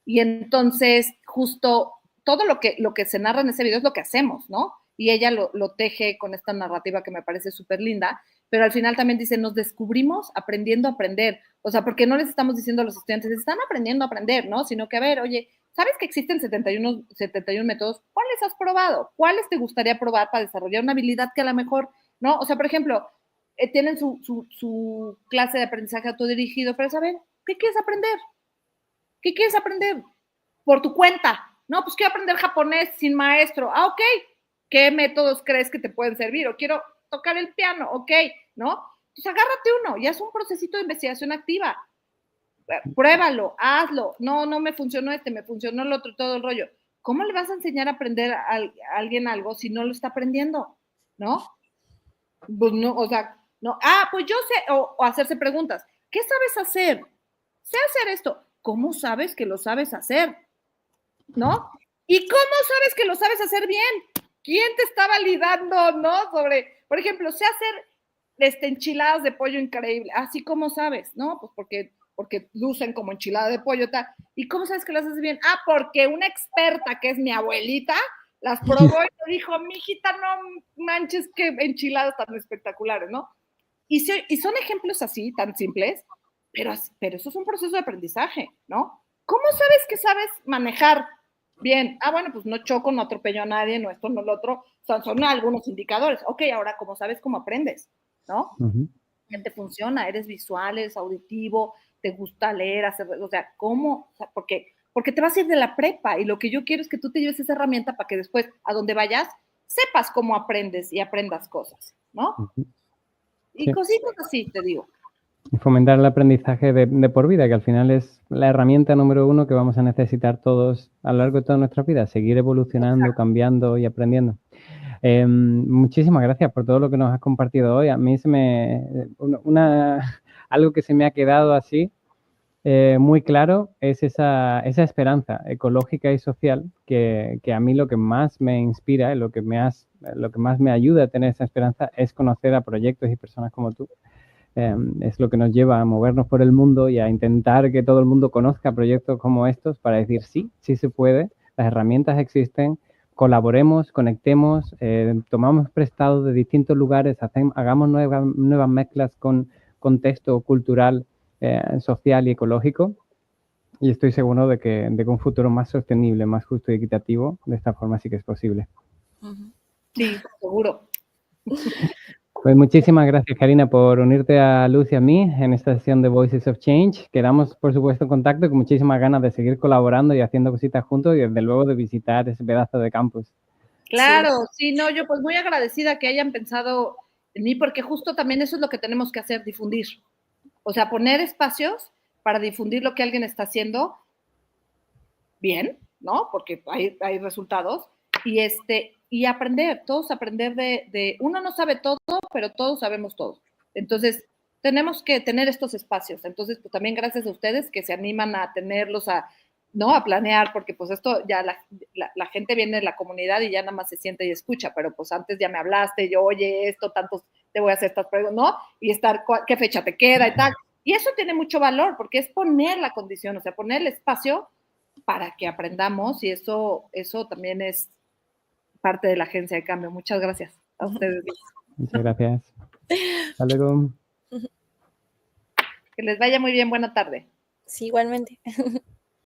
Y entonces, justo todo lo que se narra en ese video es lo que hacemos, ¿no? Y ella lo teje con esta narrativa que me parece súper linda, pero al final también dice, nos descubrimos aprendiendo a aprender. O sea, porque no les estamos diciendo a los estudiantes, están aprendiendo a aprender, ¿no? Sino que, a ver, oye, ¿sabes que existen 71 métodos? ¿Cuáles has probado? ¿Cuáles te gustaría probar para desarrollar una habilidad que a lo mejor, ¿no? O sea, por ejemplo, tienen su clase de aprendizaje autodirigido, pero saber, ¿qué quieres aprender? ¿Qué quieres aprender? Por tu cuenta. No, pues quiero aprender japonés sin maestro. Ah, ok. ¿Qué métodos crees que te pueden servir? O quiero tocar el piano. Ok, ¿no? Pues agárrate uno. Ya es un procesito de investigación activa. Pruébalo, hazlo. No me funcionó me funcionó el otro, todo el rollo. ¿Cómo le vas a enseñar a aprender a alguien algo si no lo está aprendiendo? ¿No? Pues no, o sea, no. Ah, pues yo sé, o hacerse preguntas. ¿Qué sabes hacer? Sé hacer esto. ¿Cómo sabes que lo sabes hacer? ¿No? ¿Y cómo sabes que lo sabes hacer bien? ¿Quién te está validando, no? Por ejemplo, sé hacer enchiladas de pollo increíble. ¿Así cómo sabes? ¿No? Pues porque lucen como enchilada de pollo, tal. ¿Y cómo sabes que las haces bien? Ah, porque una experta, que es mi abuelita, las probó y me dijo, mijita, no manches, qué enchiladas tan espectaculares, ¿no? Y son ejemplos así, tan simples, pero eso es un proceso de aprendizaje, ¿no? ¿Cómo sabes que sabes manejar bien? Ah, bueno, pues no choco, no atropello a nadie, no esto, no lo otro. Son algunos indicadores. Ok, ahora, ¿cómo sabes cómo aprendes? ¿No? ¿Qué te funciona? ¿Eres visual, eres auditivo? ¿Te gusta leer? O sea, ¿cómo? O sea, porque te vas a ir de la prepa y lo que yo quiero es que tú te lleves esa herramienta para que después, a donde vayas, sepas cómo aprendes y aprendas cosas, ¿no? Y cositas así, te digo. Y fomentar el aprendizaje de por vida, que al final es la herramienta número 1 que vamos a necesitar todos a lo largo de toda nuestra vida, seguir evolucionando, cambiando y aprendiendo. Muchísimas gracias por todo lo que nos has compartido hoy. A mí algo que se me ha quedado así muy claro es esa esperanza ecológica y social que a mí lo que más me inspira, lo que más me ayuda a tener esa esperanza es conocer a proyectos y personas como tú. Es lo que nos lleva a movernos por el mundo y a intentar que todo el mundo conozca proyectos como estos para decir sí se puede, las herramientas existen, colaboremos, conectemos, tomamos prestados de distintos lugares, hagamos nuevas mezclas con contexto cultural, social y ecológico, y estoy seguro de que un futuro más sostenible, más justo y equitativo, de esta forma sí que es posible. Sí, seguro. Pues muchísimas gracias, Karina, por unirte a Luz y a mí en esta sesión de Voices of Change. Quedamos, por supuesto, en contacto con muchísimas ganas de seguir colaborando y haciendo cositas juntos y, desde luego, de visitar ese pedazo de campus. Claro, sí, no, yo pues muy agradecida que hayan pensado en mí, porque justo también eso es lo que tenemos que hacer, difundir. O sea, poner espacios para difundir lo que alguien está haciendo bien, ¿no? Porque hay resultados. Y aprender, todos aprender de uno no sabe todo, pero todos sabemos todo. Entonces, tenemos que tener estos espacios. Entonces, pues también gracias a ustedes que se animan a tenerlos, ¿no? A planear, porque pues esto ya la gente viene de la comunidad y ya nada más se siente y escucha, pero pues antes ya me hablaste, yo, oye, esto, tantos, te voy a hacer estas preguntas, ¿no? Y qué fecha te queda y tal. Y eso tiene mucho valor, porque es poner la condición, o sea, poner el espacio para que aprendamos, y eso también es parte de la Agencia de Cambio. Muchas gracias a ustedes. Muchas gracias. Hasta luego. Que les vaya muy bien. Buena tarde. Sí, igualmente.